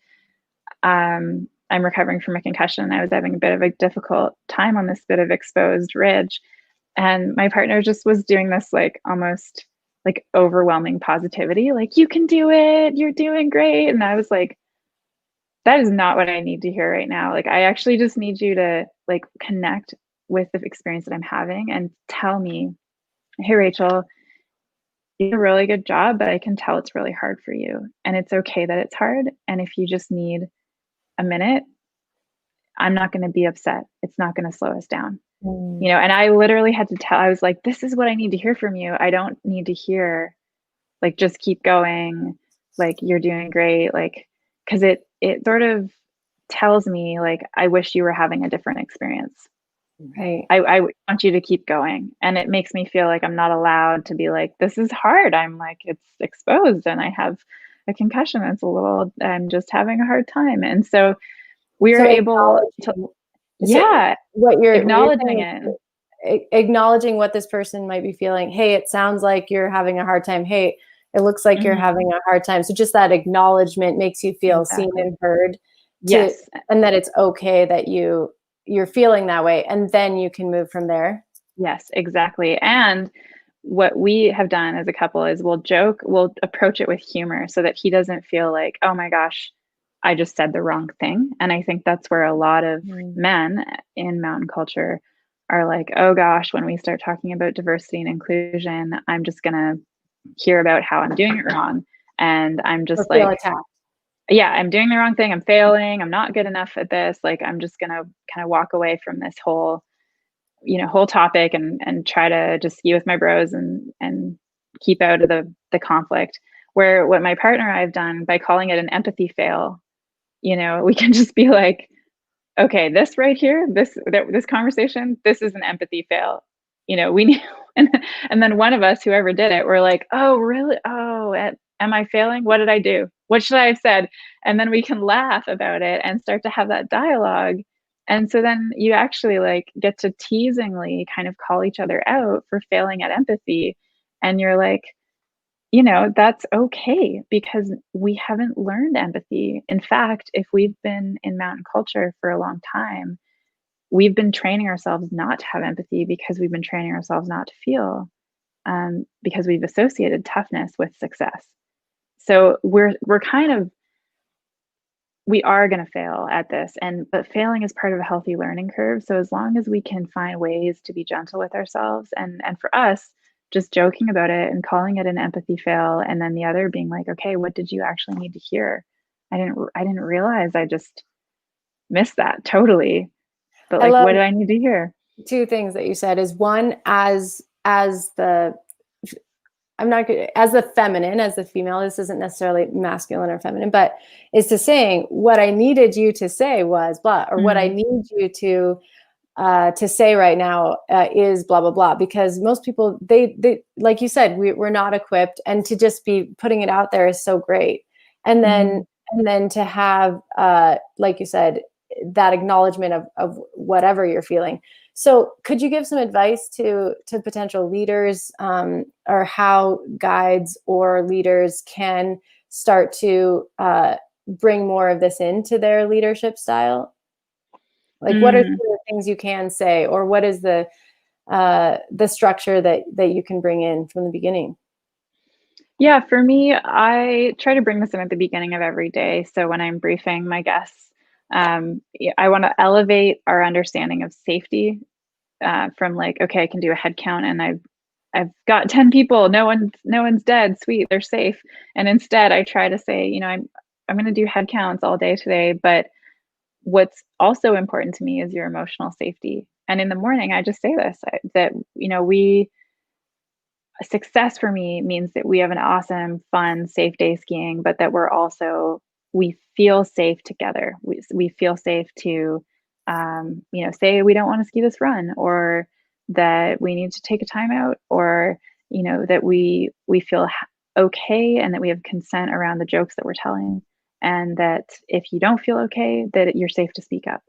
I'm recovering from a concussion. I was having a bit of a difficult time on this bit of exposed ridge, and my partner just was doing this, like, almost like overwhelming positivity, like, you can do it, you're doing great. And I was like, that is not what I need to hear right now. Like, I actually just need you to, like, connect with the experience that I'm having and tell me, hey, Rachel, you do a really good job, but I can tell it's really hard for you. And it's okay that it's hard. And if you just need a minute, I'm not going to be upset. It's not going to slow us down. Mm. And I literally had to tell, I was like, this is what I need to hear from you. I don't need to hear, like, just keep going, like, you're doing great. Like, because it sort of tells me, like, I wish you were having a different experience. Right. I want you to keep going. And it makes me feel like I'm not allowed to be like, this is hard. I'm like, it's exposed and I have a concussion. I'm just having a hard time. And so we So are able to, so yeah, what you're acknowledging saying it. is acknowledging what this person might be feeling. Hey, it sounds like you're having a hard time. Hey, it looks like you're Mhm, having a hard time. So just that acknowledgement makes you feel seen exactly. and heard, to Yes. and that it's okay that you're feeling that way, and then you can move from there. Yes, exactly. And what we have done as a couple is we'll approach it with humor so that he doesn't feel like, oh my gosh, I just said the wrong thing. And I think that's where a lot of Mm. men in mountain culture are like, oh gosh, when we start talking about diversity and inclusion, I'm just going to hear about how I'm doing it wrong. And I'm Or just feel like, attacked. yeah, I'm doing the wrong thing. I'm failing. I'm not good enough at this. Like, I'm just going to kind of walk away from this whole topic and try to just ski with my bros and keep out of the conflict. Where what my partner and I have done by calling it an empathy fail, we can just be like, okay, this right here, this conversation, this is an empathy fail. We need, and, and then one of us, whoever did it, we're like, oh really? Oh, am I failing? What did I do? What should I have said? And then we can laugh about it and start to have that dialogue. And so then you actually like get to teasingly kind of call each other out for failing at empathy. And you're like, that's okay because we haven't learned empathy. In fact, if we've been in mountain culture for a long time, we've been training ourselves not to have empathy because we've been training ourselves not to feel, because we've associated toughness with success. So we're kind of we are going to fail at this, but failing is part of a healthy learning curve. So as long as we can find ways to be gentle with ourselves, and for us, just joking about it and calling it an empathy fail, and then the other being like, okay, what did you actually need to hear? I didn't realize I just missed that totally, but I like, love what did I need to hear? two things that you said. Is one, as the I'm not good as the feminine, as the female. This isn't necessarily masculine or feminine, but is to saying what I needed you to say was blah, or what I Mm, need you to say right now is blah blah blah. Because most people, they like you said, we're not equipped, and to just be putting it out there is so great. And then mm, to have, like you said, that acknowledgement of whatever you're feeling. So could you give some advice to potential leaders, or how guides or leaders can start to bring more of this into their leadership style? Like, what are mm. some of the things you can say, or what is the structure that you can bring in from the beginning? Yeah, for me, I try to bring this in at the beginning of every day. So when I'm briefing my guests, I want to elevate our understanding of safety, from like, okay, I can do a head count and I've got 10 people, no one's dead, sweet, they're safe. And instead I try to say, I'm going to do head counts all day today, but what's also important to me is your emotional safety. And in the morning, I just say this, that, we success for me means that we have an awesome, fun, safe day skiing, but that we feel safe together. We feel safe to, say we don't want to ski this run, or that we need to take a time out, or, that we feel okay, and that we have consent around the jokes that we're telling. And that if you don't feel okay, that you're safe to speak up.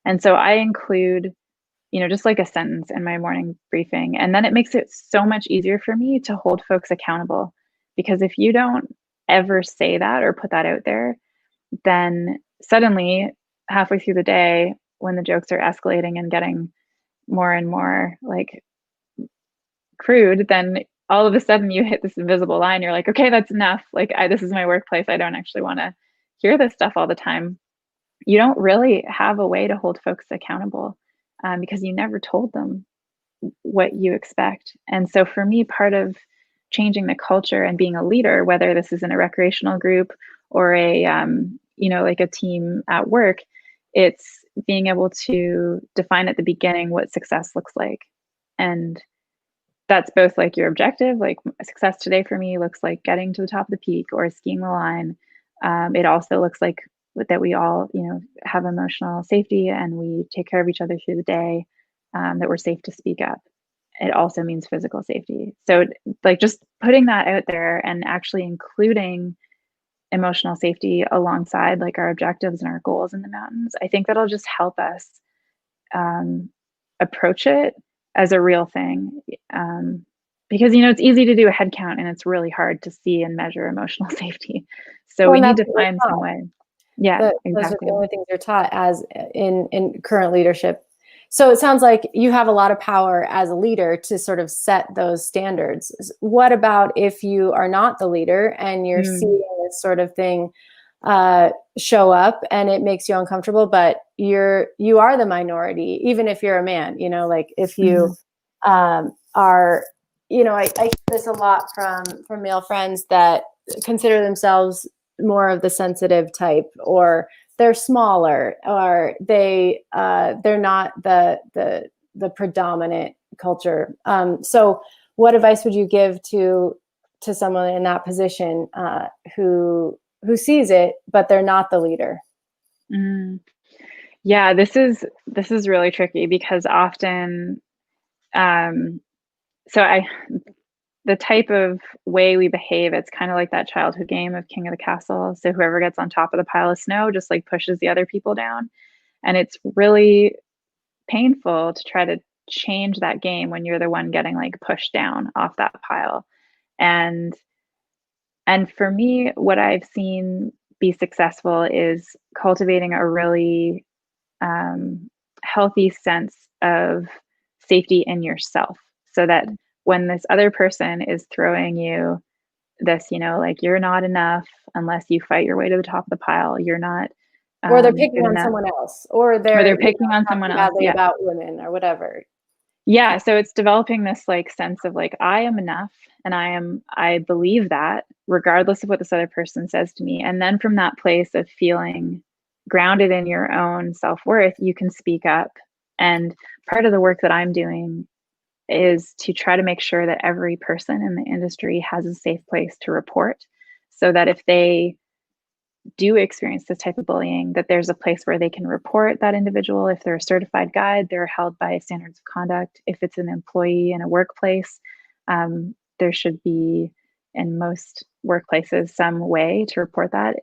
And so I include, just like a sentence in my morning briefing. And then it makes it so much easier for me to hold folks accountable. Because if you don't ever say that or put that out there, then suddenly halfway through the day, when the jokes are escalating and getting more and more like crude, then all of a sudden you hit this invisible line. You're like, okay, that's enough. Like, this is my workplace. I don't actually want to hear this stuff all the time. You don't really have a way to hold folks accountable. because you never told them what you expect. And so for me, part of changing the culture and being a leader, whether this is in a recreational group or a like a team at work, it's being able to define at the beginning what success looks like. And that's both like your objective, like success today for me looks like getting to the top of the peak or skiing the line. It also looks like that we all, have emotional safety and we take care of each other through the day, that we're safe to speak up. It also means physical safety. So like just putting that out there and actually including emotional safety alongside like our objectives and our goals in the mountains, I think that'll just help us approach it as a real thing. Because it's easy to do a head count and it's really hard to see and measure emotional safety. So we need to find some way. Yeah, Those are exactly. the only things you're taught as in current leadership. So it sounds like you have a lot of power as a leader to sort of set those standards. What about if you are not the leader and you're seeing this sort of thing show up and it makes you uncomfortable, but you are the minority, even if you're a man, like if you are, I hear this a lot from male friends that consider themselves more of the sensitive type, or they're smaller, or they're not the predominant culture. So what advice would you give to someone in that position who sees it, but they're not the leader? Yeah, this is really tricky because often, the type of way we behave, it's kind of like that childhood game of King of the Castle. So whoever gets on top of the pile of snow just like pushes the other people down. And it's really painful to try to change that game when you're the one getting like pushed down off that pile. And for me, what I've seen be successful is cultivating a really healthy sense of safety in yourself, so that when this other person is throwing you this, like you're not enough unless you fight your way to the top of the pile, you're not or they're picking good on enough, someone else, or they're picking on someone talking else. badly Yeah. about women or whatever. Yeah. So it's developing this like sense of like, I am enough and I believe that regardless of what this other person says to me. And then from that place of feeling grounded in your own self-worth, you can speak up. And part of the work that I'm doing is to try to make sure that every person in the industry has a safe place to report, so that if they do experience this type of bullying, that there's a place where they can report that individual. If they're a certified guide, they're held by standards of conduct. If it's an employee in a workplace, there should be, in most workplaces, some way to report that.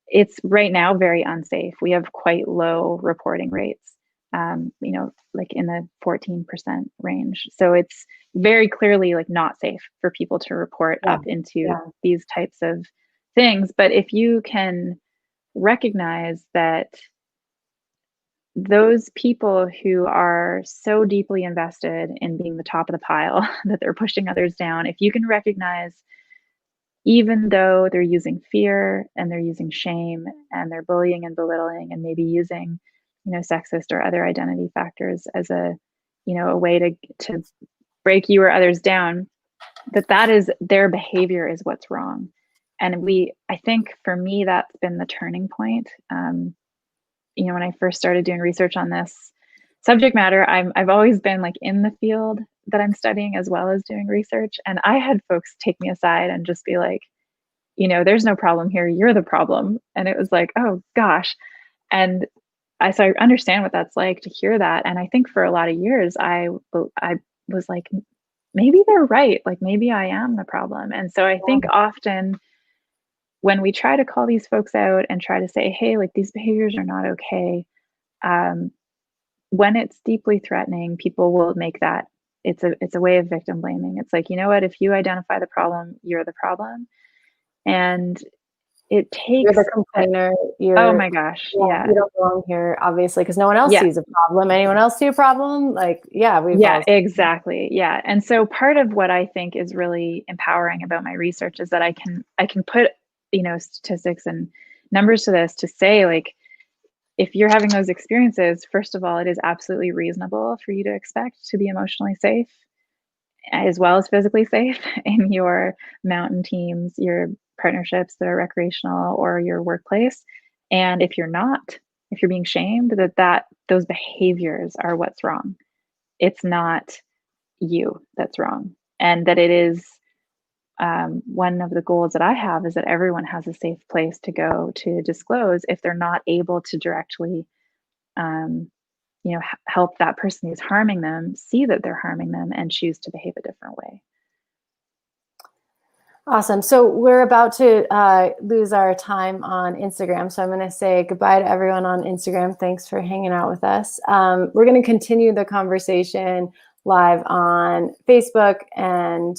It's right now very unsafe. We have quite low reporting rates, like in the 14% range. So it's very clearly like not safe for people to report up into these types of things. But if you can recognize that those people who are so deeply invested in being the top of the pile that they're pushing others down, if you can recognize, even though they're using fear and they're using shame and they're bullying and belittling and maybe using, sexist or other identity factors as a way to break you or others down, that is their behavior is what's wrong. And I think for me, that's been the turning point. When I first started doing research on this subject matter, I've always been like in the field that I'm studying as well as doing research. And I had folks take me aside and just be like, there's no problem here. You're the problem. And it was like, oh gosh. And so I understand what that's like to hear that. And I think for a lot of years, I was like, maybe they're right. Like maybe I am the problem. And so I think often when we try to call these folks out and try to say, hey, like these behaviors are not okay, when it's deeply threatening, people will make that it's a way of victim blaming. It's like, you know what, if you identify the problem, you're the problem. And it takes, you're the complainer. Oh my gosh. Yeah. You don't belong here, obviously, because no one else sees a problem. Anyone else see a problem? Like, exactly. Yeah. And so part of what I think is really empowering about my research is that I can put, statistics and numbers to this to say, like, if you're having those experiences, first of all, it is absolutely reasonable for you to expect to be emotionally safe as well as physically safe in your mountain teams, your partnerships that are recreational, or your workplace. And if you're not, if you're being shamed, that those behaviors are what's wrong. It's not you that's wrong. And that it is one of the goals that I have is that everyone has a safe place to go to disclose if they're not able to directly help that person who's harming them see that they're harming them and choose to behave a different way. Awesome. So we're about to lose our time on Instagram. So I'm going to say goodbye to everyone on Instagram. Thanks for hanging out with us. We're going to continue the conversation live on Facebook and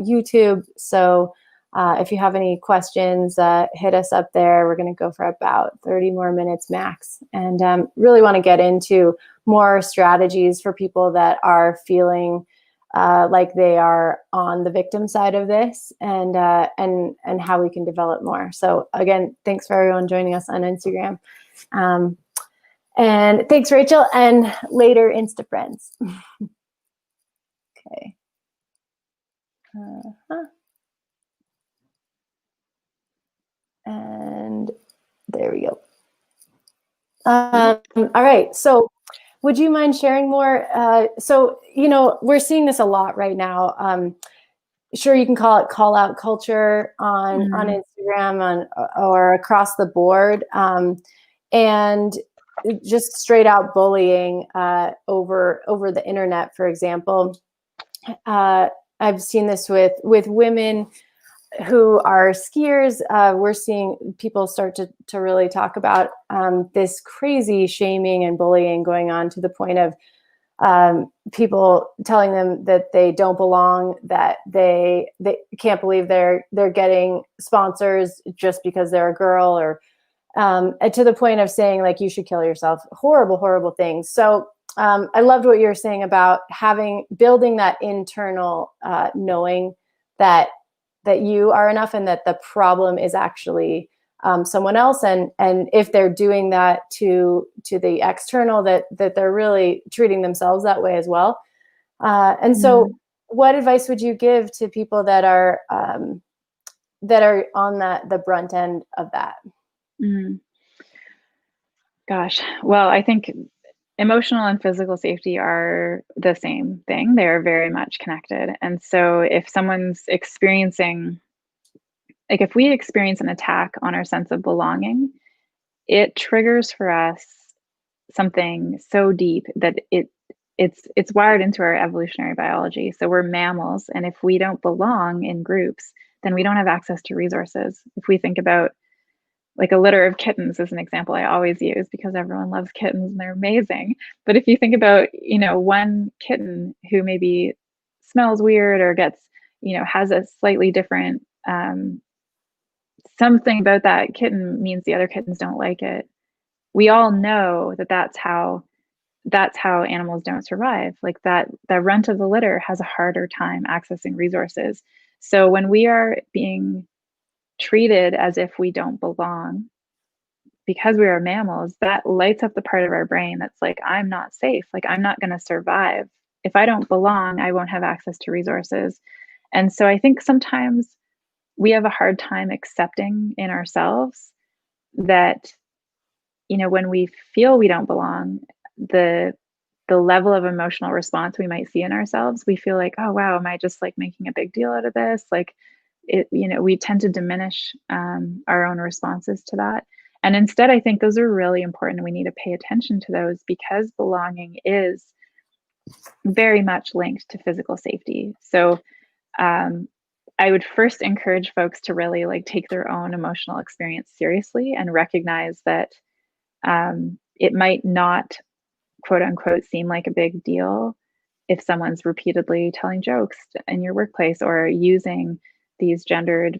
YouTube. So if you have any questions, hit us up there. We're going to go for about 30 more minutes max, and really want to get into more strategies for people that are feeling like they are on the victim side of this, and how we can develop more. So again, thanks for everyone joining us on Instagram. And thanks, Rachel, and later, Insta friends. Okay. And there we go. All right. So would you mind sharing more? So, we're seeing this a lot right now. Sure, you can call it call out culture on Instagram or across the board. And just straight out bullying over the internet, for example. I've seen this with women who are skiers. We're seeing people start to really talk about this crazy shaming and bullying going on, to the point of people telling them that they don't belong, that they can't believe they're getting sponsors just because they're a girl, or to the point of saying, like, you should kill yourself. Horrible things. So I loved what you were saying about building that internal knowing that you are enough, and that the problem is actually someone else, and if they're doing that to the external, that they're really treating themselves that way as well. And so what advice would you give to people that are on the brunt end of that? Gosh, well, I think emotional and physical safety are the same thing. They are very much connected. And so if someone's experiencing, like, if we experience an attack on our sense of belonging, it triggers for us something so deep that it's wired into our evolutionary biology. So we're mammals, and if we don't belong in groups, then we don't have access to resources. If we think about, like, a litter of kittens is an example I always use, because everyone loves kittens and they're amazing. But if you think about, one kitten who maybe smells weird or gets, has a slightly different something about that kitten means the other kittens don't like it. We all know that that's how animals don't survive. Like, that the runt of the litter has a harder time accessing resources. So when we are being treated as if we don't belong, because we are mammals, that lights up the part of our brain that's like, I'm not safe. Like, I'm not going to survive. If I don't belong, I won't have access to resources. And so I think sometimes we have a hard time accepting in ourselves that, when we feel we don't belong, the level of emotional response we might see in ourselves, we feel like, oh, wow, am I just, like, making a big deal out of this? Like, we tend to diminish our own responses to that. And instead, I think those are really important. We need to pay attention to those, because belonging is very much linked to physical safety. So I would first encourage folks to really, like, take their own emotional experience seriously and recognize that it might not, quote unquote, seem like a big deal if someone's repeatedly telling jokes in your workplace, or using these gendered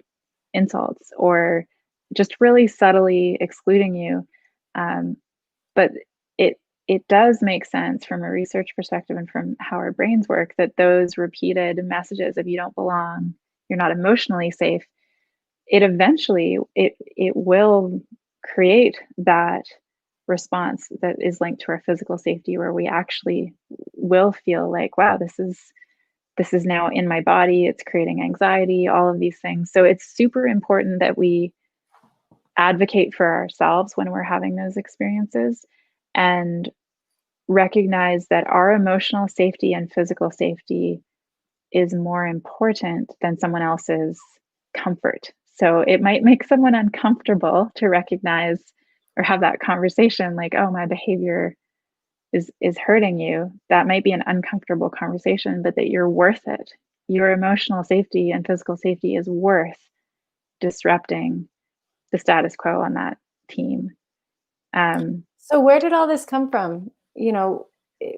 insults, or just really subtly excluding you. But it does make sense from a research perspective and from how our brains work, that those repeated messages of you don't belong, you're not emotionally safe, it eventually it will create that response that is linked to our physical safety, where we actually will feel like, wow, this is now in my body, it's creating anxiety, all of these things. So it's super important that we advocate for ourselves when we're having those experiences, and recognize that our emotional safety and physical safety is more important than someone else's comfort. So it might make someone uncomfortable to recognize or have that conversation, like, oh, my behavior is hurting you. That might be an uncomfortable conversation, but that you're worth it. Your emotional safety and physical safety is worth disrupting the status quo on that team. So where did all this come from?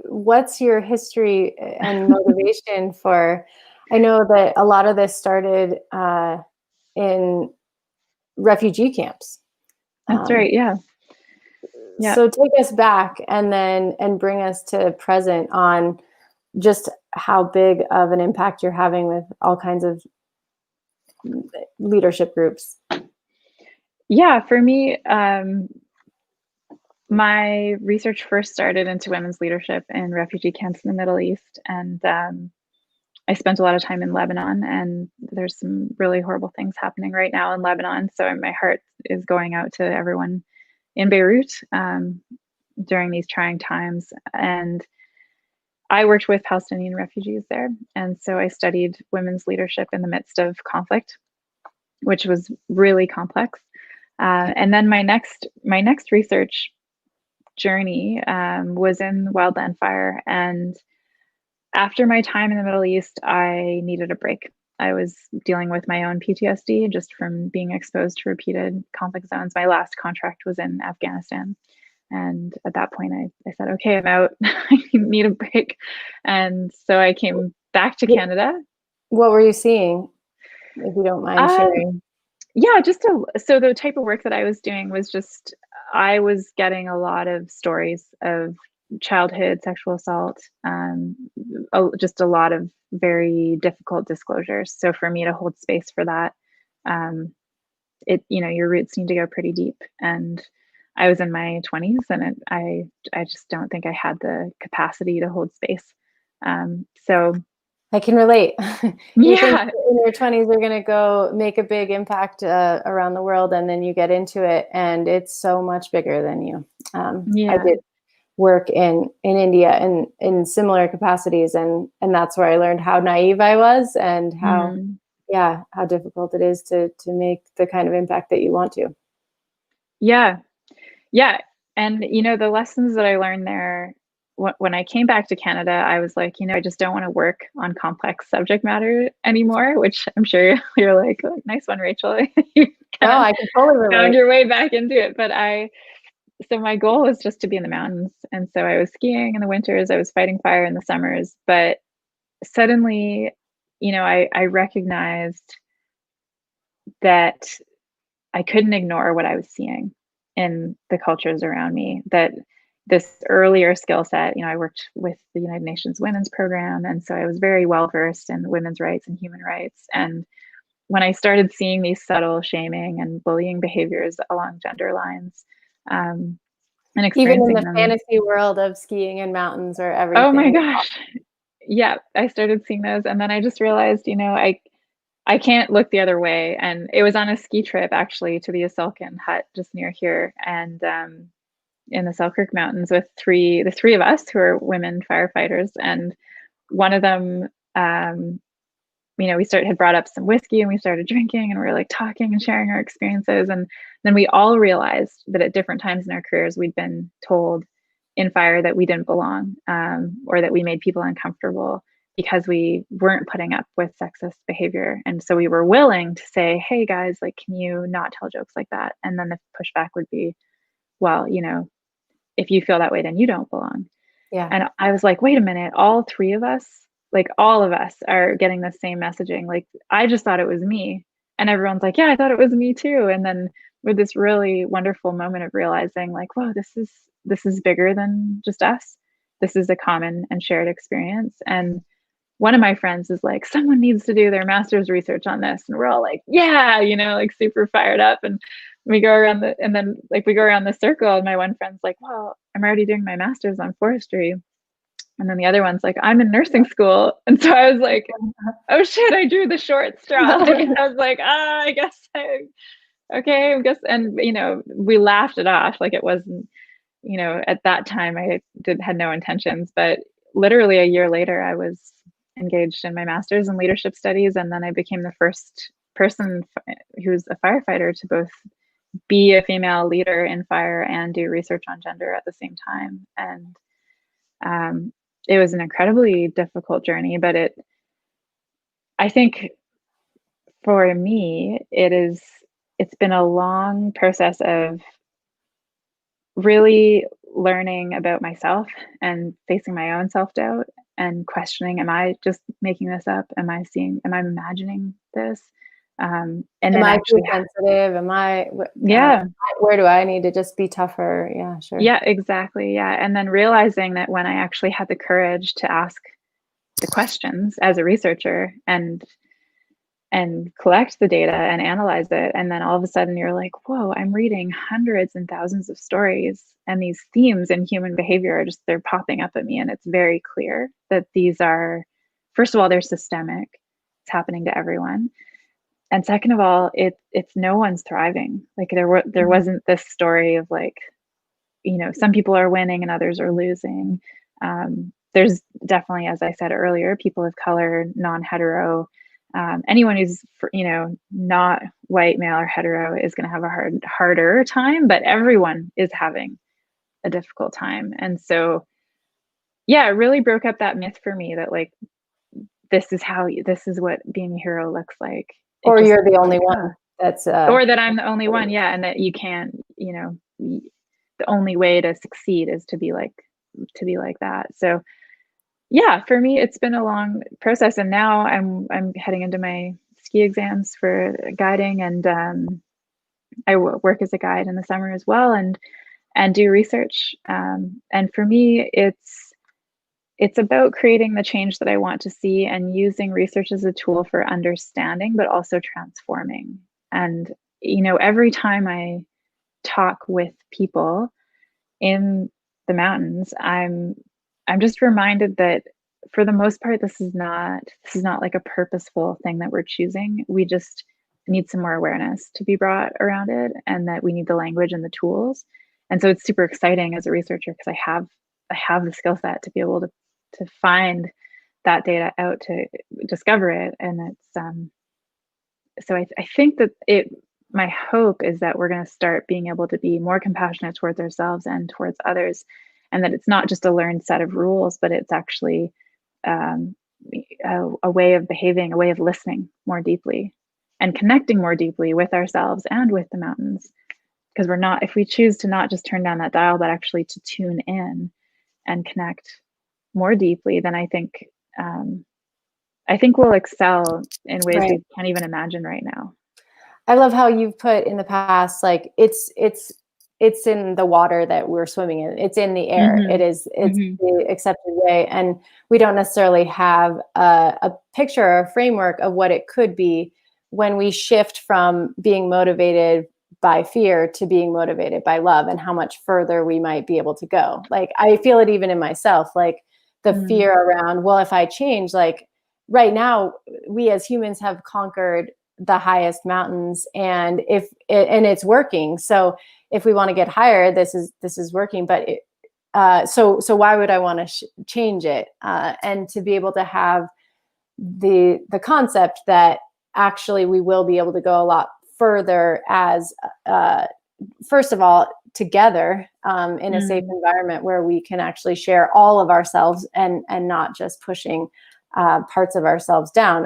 What's your history and motivation for? I know that a lot of this started in refugee camps. That's right. Yeah. Yeah. So take us back and bring us to present on just how big of an impact you're having with all kinds of leadership groups. Yeah, for me, my research first started into women's leadership in refugee camps in the Middle East. And I spent a lot of time in Lebanon, and there's some really horrible things happening right now in Lebanon. So my heart is going out to everyone in Beirut during these trying times. And I worked with Palestinian refugees there. And so I studied women's leadership in the midst of conflict, which was really complex. And then my next research journey was in wildland fire. And after my time in the Middle East, I needed a break. I was dealing with my own PTSD just from being exposed to repeated conflict zones. My last contract was in Afghanistan. And at that point, I said, okay, I'm out. I need a break. And so I came back to Canada. What were you seeing, if you don't mind sharing? Yeah, so the type of work that I was doing was just, I was getting a lot of stories of childhood sexual assault, just a lot of very difficult disclosures. So for me to hold space for that, your roots need to go pretty deep. And I was in my 20s, and I just don't think I had the capacity to hold space. So I can relate. You think in your 20s you're going to go make a big impact around the world, and then you get into it and it's so much bigger than you. I did work in India in similar capacities, and that's where I learned how naive I was, and how difficult it is to make the kind of impact that you want to. Yeah. And, the lessons that I learned there, when I came back to Canada, I was like, I just don't want to work on complex subject matter anymore, which I'm sure you're like, oh, nice one, Rachel. You I can totally relate. Found your way back into it. But so my goal was just to be in the mountains. And so I was skiing in the winters, I was fighting fire in the summers. But suddenly, I recognized that I couldn't ignore what I was seeing in the cultures around me, that this earlier skill set, I worked with the United Nations Women's Program. And so I was very well versed in women's rights and human rights. And when I started seeing these subtle shaming and bullying behaviors along gender lines, and experiencing even in the them, fantasy world of skiing and mountains or everything. Oh my gosh. Yeah, I started seeing those. And then I just realized, I can't look the other way. And it was on a ski trip, actually, to the Asilkan hut just near here, and in the Selkirk Mountains, with the three of us who are women firefighters. And one of them, we had brought up some whiskey, and we started drinking, and we were like talking and sharing our experiences. And then we all realized that at different times in our careers, we'd been told in fire that we didn't belong, or that we made people uncomfortable because we weren't putting up with sexist behavior. And so we were willing to say, hey guys, like, can you not tell jokes like that? And then the pushback would be, well, if you feel that way, then you don't belong. Yeah. And I was like, wait a minute, all three of us, like all of us are getting the same messaging. Like, I just thought it was me. And everyone's like, yeah, I thought it was me too. And then with this really wonderful moment of realizing, like, whoa, this is bigger than just us. This is a common and shared experience. And one of my friends is like, someone needs to do their master's research on this. And we're all like, yeah, like super fired up. And we go around and then like we go around the circle, and my one friend's like, well, I'm already doing my master's on forestry. And then the other one's like, I'm in nursing school. And so I was like, oh shit, I drew the short straw. Like, I was like, I guess okay, I guess. And, we laughed it off. Like it wasn't, at that time I had no intentions, but literally a year later, I was engaged in my master's in leadership studies. And then I became the first person who's a firefighter to both be a female leader in fire and do research on gender at the same time. And it was an incredibly difficult journey, but I think for me, it's been a long process of really learning about myself and facing my own self-doubt and questioning, am I just making this up? Am I imagining this? And am then I actually too sensitive? yeah. Where do I need to just be tougher? Yeah, sure. Yeah, exactly. Yeah. And then realizing that when I actually had the courage to ask the questions as a researcher and collect the data and analyze it, and then all of a sudden you're like, whoa, I'm reading hundreds and thousands of stories, and these themes in human behavior they're popping up at me, and it's very clear that these are, first of all, they're systemic. It's happening to everyone. And second of all, it's no one's thriving. Like there wasn't this story of like, some people are winning and others are losing. There's definitely, as I said earlier, people of color, non-hetero, anyone who's, not white, male, or hetero is going to have a harder time, but everyone is having a difficult time. And so, yeah, it really broke up that myth for me that like, this is what being a hero looks like. Or you're the only one that's or that I'm the only one. Yeah. And that you can't, the only way to succeed is to be like that. So yeah, for me, it's been a long process, and now I'm heading into my ski exams for guiding, and I work as a guide in the summer as well, and do research. And for me, it's about creating the change that I want to see and using research as a tool for understanding, but also transforming. And every time I talk with people in the mountains, I'm just reminded that for the most part, this is not like a purposeful thing that we're choosing. We just need some more awareness to be brought around it, and that we need the language and the tools. And so it's super exciting as a researcher because I have the skill set to be able to find that data out, to discover it. And it's so I think that my hope is that we're going to start being able to be more compassionate towards ourselves and towards others, and that it's not just a learned set of rules, but it's actually a way of behaving, a way of listening more deeply and connecting more deeply with ourselves and with the mountains. Because if we choose to not just turn down that dial, but actually to tune in and connect more deeply, then I think we'll excel in ways we can't even imagine right now. I love how you've put in the past, like it's in the water that we're swimming in. It's in the air. Mm-hmm. It's the accepted way. And we don't necessarily have a picture or a framework of what it could be when we shift from being motivated by fear to being motivated by love, and how much further we might be able to go. Like, I feel it even in myself, like the fear around, well, if I change, like right now, we as humans have conquered the highest mountains, and it's working. So if we want to get higher, this is working. But so why would I want to change it? And to be able to have the concept that actually we will be able to go a lot further as first of all, together in a safe environment where we can actually share all of ourselves and not just pushing parts of ourselves down,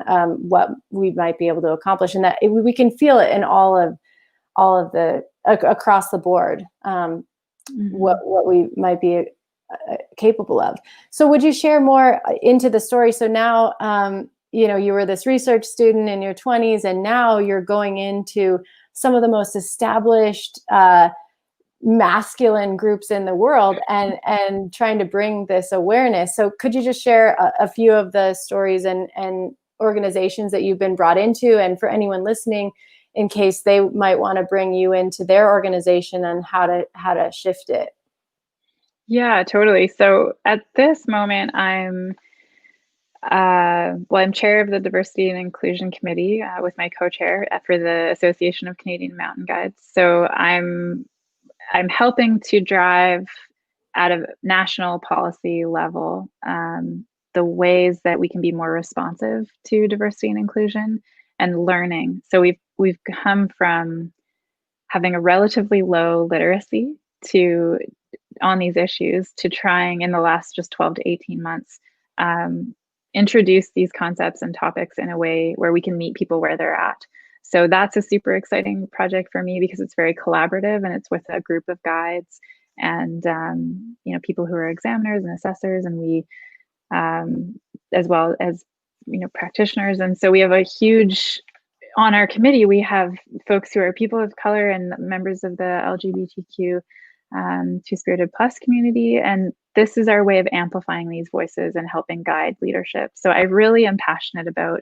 what we might be able to accomplish, and that we can feel it in all of the across the board, what we might be capable of. So would you share more into the story? So now, you were this research student in your 20s, and now you're going into some of the most established masculine groups in the world and trying to bring this awareness. So could you just share a few of the stories and organizations that you've been brought into? And for anyone listening, in case they might want to bring you into their organization and how to shift it. Yeah, totally. So at this moment, I'm chair of the Diversity and Inclusion Committee with my co-chair for the Association of Canadian Mountain Guides. So I'm helping to drive at a national policy level the ways that we can be more responsive to diversity and inclusion and learning. So we've come from having a relatively low literacy to on these issues to trying in the last just 12 to 18 months introduce these concepts and topics in a way where we can meet people where they're at. So that's a super exciting project for me because it's very collaborative and it's with a group of guides and people who are examiners and assessors, and we as well as practitioners. And so we have a huge on our committee, we have folks who are people of color and members of the LGBTQ Two-Spirited Plus community. And this is our way of amplifying these voices and helping guide leadership. So I really am passionate about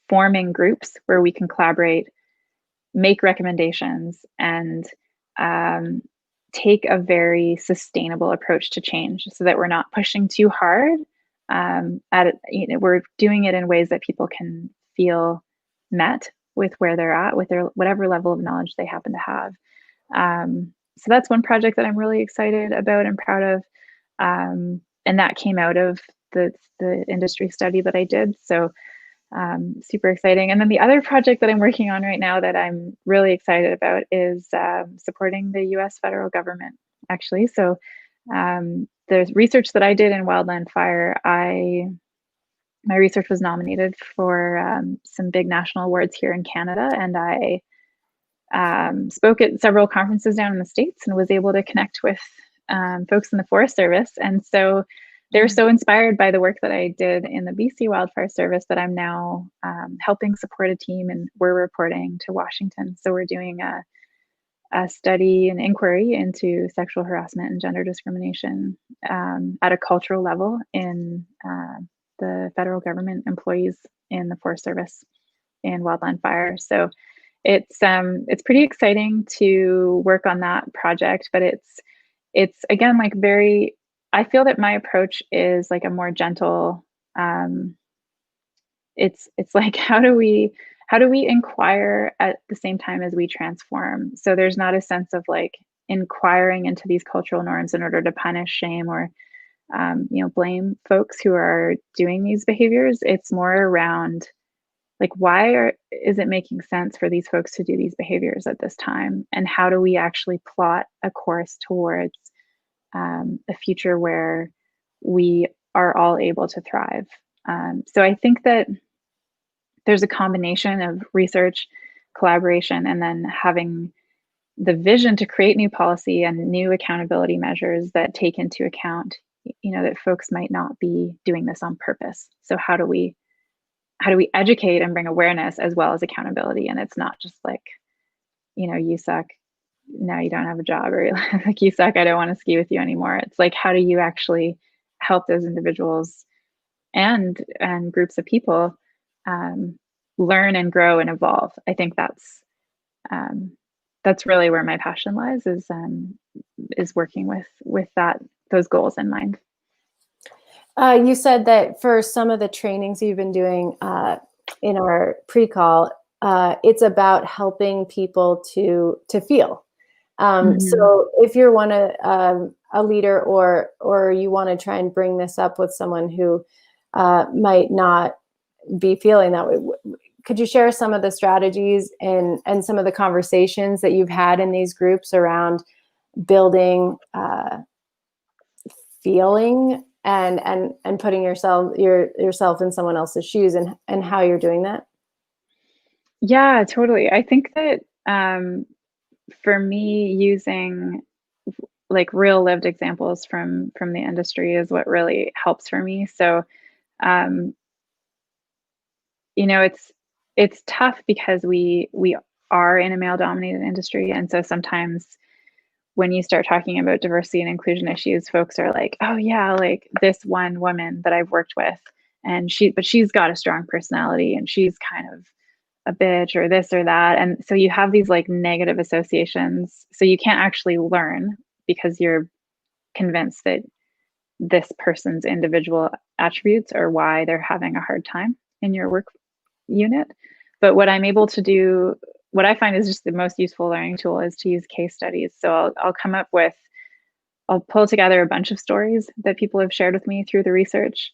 forming groups where we can collaborate, make recommendations, and take a very sustainable approach to change so that we're not pushing too hard at it. We're doing it in ways that people can feel met with where they're at, with their whatever level of knowledge they happen to have. So that's one project that I'm really excited about and proud of. And that came out of the industry study that I did. So super exciting. And then the other project that I'm working on right now that I'm really excited about is supporting the US federal government, actually. So there's research that I did in wildland fire. My research was nominated for some big national awards here in Canada, and I spoke at several conferences down in the States and was able to connect with folks in the Forest Service. And so they were so inspired by the work that I did in the BC Wildfire Service that I'm now helping support a team, and we're reporting to Washington. So we're doing a study and inquiry into sexual harassment and gender discrimination at a cultural level in the federal government employees in the Forest Service in wildland fire. So it's pretty exciting to work on that project, but it's again like very. I feel that my approach is like a more gentle. It's like how do we inquire at the same time as we transform? So there's not a sense of like inquiring into these cultural norms in order to punish, shame, or blame folks who are doing these behaviors. It's more around like is it making sense for these folks to do these behaviors at this time, and how do we actually plot a course towards a future where we are all able to thrive. So I think that there's a combination of research, collaboration, and then having the vision to create new policy and new accountability measures that take into account, that folks might not be doing this on purpose. So how do we educate and bring awareness as well as accountability? And it's not just like, you suck, now you don't have a job, or like you suck, I don't want to ski with you anymore. It's like, how do you actually help those individuals and groups of people learn and grow and evolve? I think that's really where my passion lies, is working with those goals in mind. You said that for some of the trainings you've been doing in our pre-call, it's about helping people to feel. So if you're a leader or you want to try and bring this up with someone who might not be feeling that way, could you share some of the strategies and some of the conversations that you've had in these groups around building feeling and putting yourself in someone else's shoes and how you're doing that? Yeah, totally. I think that for me, using like real lived examples from the industry is what really helps for me. So it's tough because we are in a male dominated industry, and so sometimes when you start talking about diversity and inclusion issues, folks are like, oh yeah, like this one woman that I've worked with, and she's got a strong personality and she's kind of a bitch or this or that. And so you have these like negative associations. So you can't actually learn because you're convinced that this person's individual attributes are why they're having a hard time in your work unit. But what I'm able to do, what I find is just the most useful learning tool is to use case studies. So I'll come up with, I'll pull together a bunch of stories that people have shared with me through the research,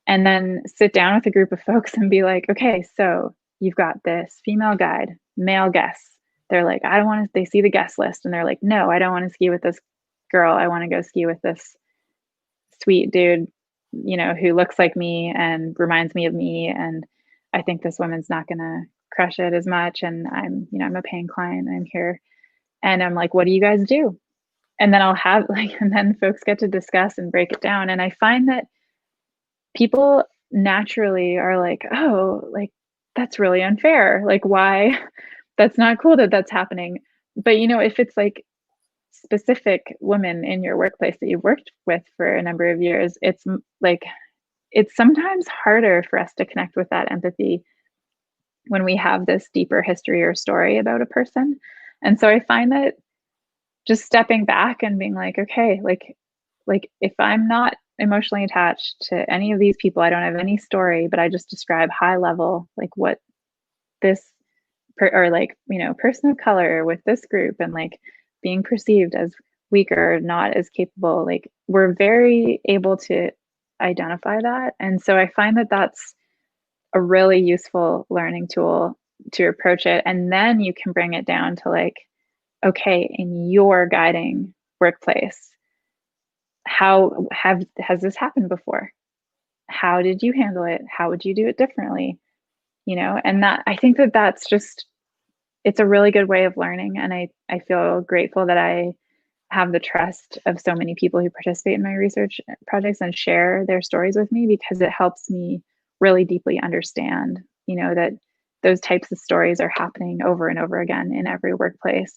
and then sit down with a group of folks and be like, okay, so you've got this female guide, male guests. They're like, I don't want to, they see the guest list and they're like, no, I don't want to ski with this girl. I want to go ski with this sweet dude, you know, who looks like me and reminds me of me. And I think this woman's not going to crush it as much. And I'm, you know, I'm a paying client. I'm here. And I'm like, what do you guys do? And then I'll have like, and then folks get to discuss and break it down. And I find that people naturally are like, oh, like, that's really unfair. Like, why? That's not cool that that's happening. But, you know, if it's like specific women in your workplace that you've worked with for a number of years, it's like, it's sometimes harder for us to connect with that empathy when we have this deeper history or story about a person. And so I find that just stepping back and being like, okay, like if I'm not emotionally attached to any of these people, I don't have any story, but I just describe high level, like what this or like, you know, person of color with this group and like being perceived as weaker, not as capable, like we're very able to identify that. And so I find that that's a really useful learning tool to approach it. And then you can bring it down to like, okay, in your guiding workplace, has this happened before? How did you handle it? How would you do it differently? You know, and that I think that that's just, it's a really good way of learning. And I feel grateful that I have the trust of so many people who participate in my research projects and share their stories with me, because it helps me really deeply understand, you know, that those types of stories are happening over and over again in every workplace.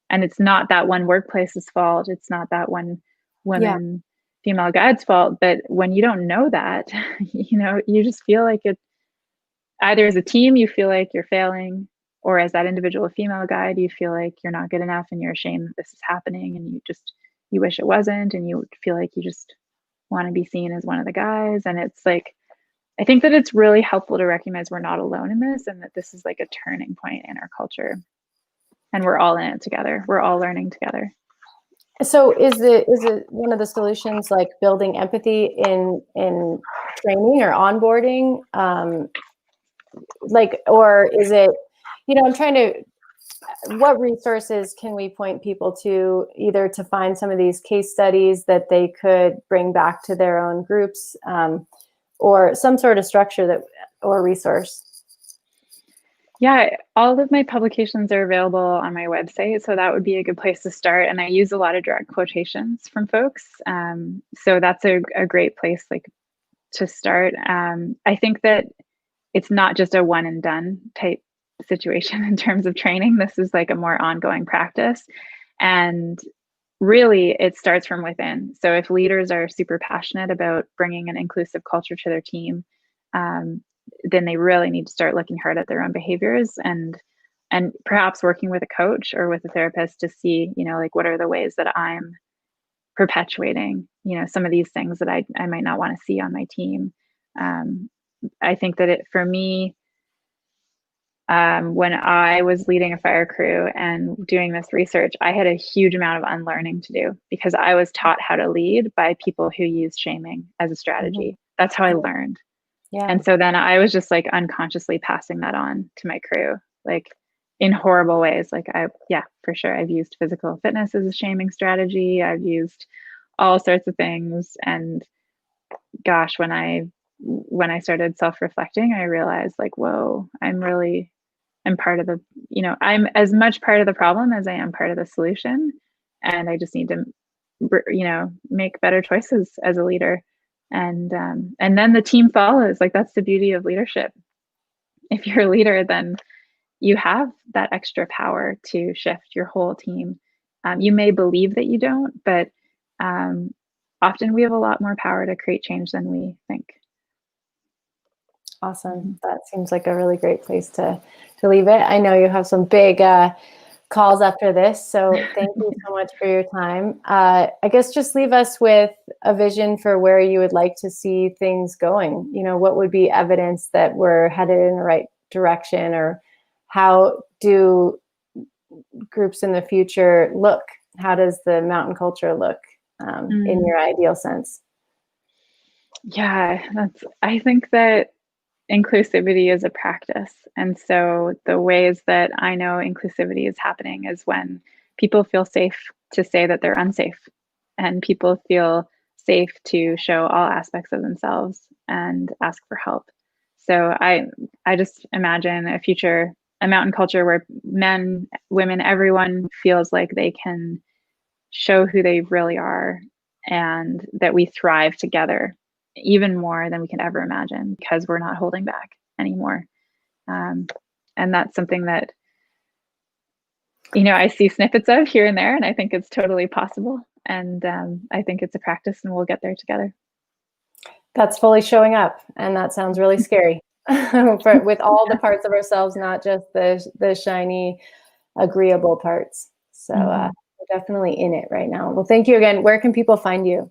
And it's not that one workplace's fault. It's not that one women, female guide's fault. But when you don't know that, you know, you just feel like it, either as a team, you feel like you're failing, or as that individual female guide, you feel like you're not good enough and you're ashamed that this is happening and you wish it wasn't, and you feel like you just want to be seen as one of the guys. And it's like, I think that it's really helpful to recognize we're not alone in this, and that this is like a turning point in our culture. And we're all in it together. We're all learning together. So is it one of the solutions like building empathy in training or onboarding? Like, or is it, you know, I'm trying to, what resources can we point people to, either to find some of these case studies that they could bring back to their own groups, or some sort of structure that, or resource? Yeah, all of my publications are available on my website, so that would be a good place to start. And I use a lot of direct quotations from folks, so that's a great place like to start. I think that it's not just a one and done type situation in terms of training. This is like a more ongoing practice, and really it starts from within. So if leaders are super passionate about bringing an inclusive culture to their team, then they really need to start looking hard at their own behaviors, and perhaps working with a coach or with a therapist to see, you know, like what are the ways that I'm perpetuating, you know, some of these things that I might not want to see on my team. I think that it, for me, when I was leading a fire crew and doing this research, I had a huge amount of unlearning to do, because I was taught how to lead by people who used shaming as a strategy. That's how I learned. Yeah. And so then I was just like unconsciously passing that on to my crew, like in horrible ways. Like yeah, for sure. I've used physical fitness as a shaming strategy. I've used all sorts of things. And gosh, when I started self-reflecting, I realized like, whoa, I'm part of the, you know, I'm as much part of the problem as I am part of the solution. And I just need to, you know, make better choices as a leader. And then the team follows. Like, that's the beauty of leadership. If you're a leader, then you have that extra power to shift your whole team. You may believe that you don't, but often we have a lot more power to create change than we think. Awesome. That seems like a really great place to to leave it. I know you have some big calls after this, so thank you so much for your time. I guess just leave us with a vision for where you would like to see things going. What would be evidence that we're headed in the right direction, or how do groups in the future look? How does the mountain culture look in your ideal sense? Yeah, I think that inclusivity is a practice. And so the ways that I know inclusivity is happening is when people feel safe to say that they're unsafe, and people feel safe to show all aspects of themselves and ask for help. So I just imagine a mountain culture where men, women, everyone feels like they can show who they really are, and that we thrive together even more than we can ever imagine, because we're not holding back anymore. And that's something that, I see snippets of here and there, and I think it's totally possible. And I think it's a practice, and we'll get there together. That's fully showing up, and that sounds really scary with all the parts of ourselves, not just the shiny, agreeable parts. So we're definitely in it right now. Well, thank you again. Where can people find you?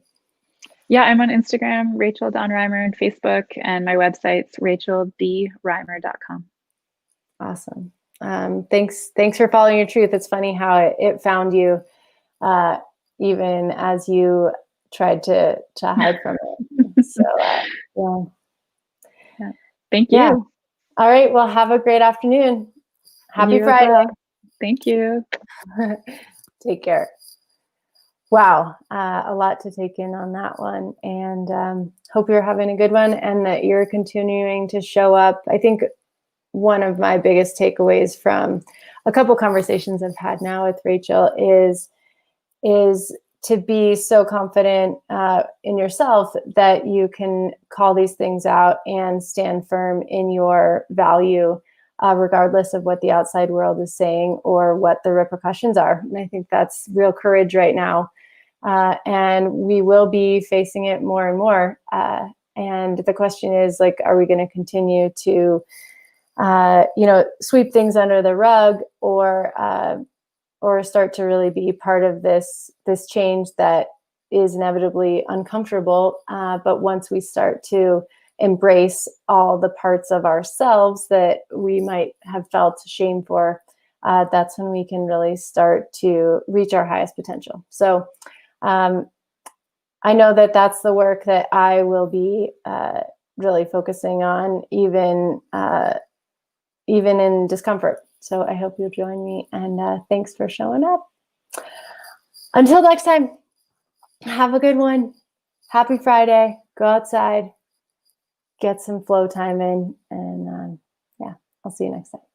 Yeah, I'm on Instagram, Rachel Dawn Reimer, and Facebook, and my website's racheldreimer.com. Awesome. Thanks for following your truth. It's funny how it found you, even as you tried to hide from it. So yeah. Thank you. Yeah. All right. Well, have a great afternoon. Happy Friday. Well. Thank you. Take care. Wow. A lot to take in on that one. And hope you're having a good one, and that you're continuing to show up. I think one of my biggest takeaways from a couple conversations I've had now with Rachel is to be so confident in yourself that you can call these things out and stand firm in your value, regardless of what the outside world is saying or what the repercussions are. And I think that's real courage right now. And we will be facing it more and more. And the question is, are we going to continue to sweep things under the rug, or start to really be part of this change that is inevitably uncomfortable. But once we start to embrace all the parts of ourselves that we might have felt shame for, that's when we can really start to reach our highest potential. So I know that that's the work that I will be really focusing on, even in discomfort. So I hope you'll join me, and thanks for showing up. Until next time, have a good one. Happy Friday. Go outside, get some flow time in, and I'll see you next time.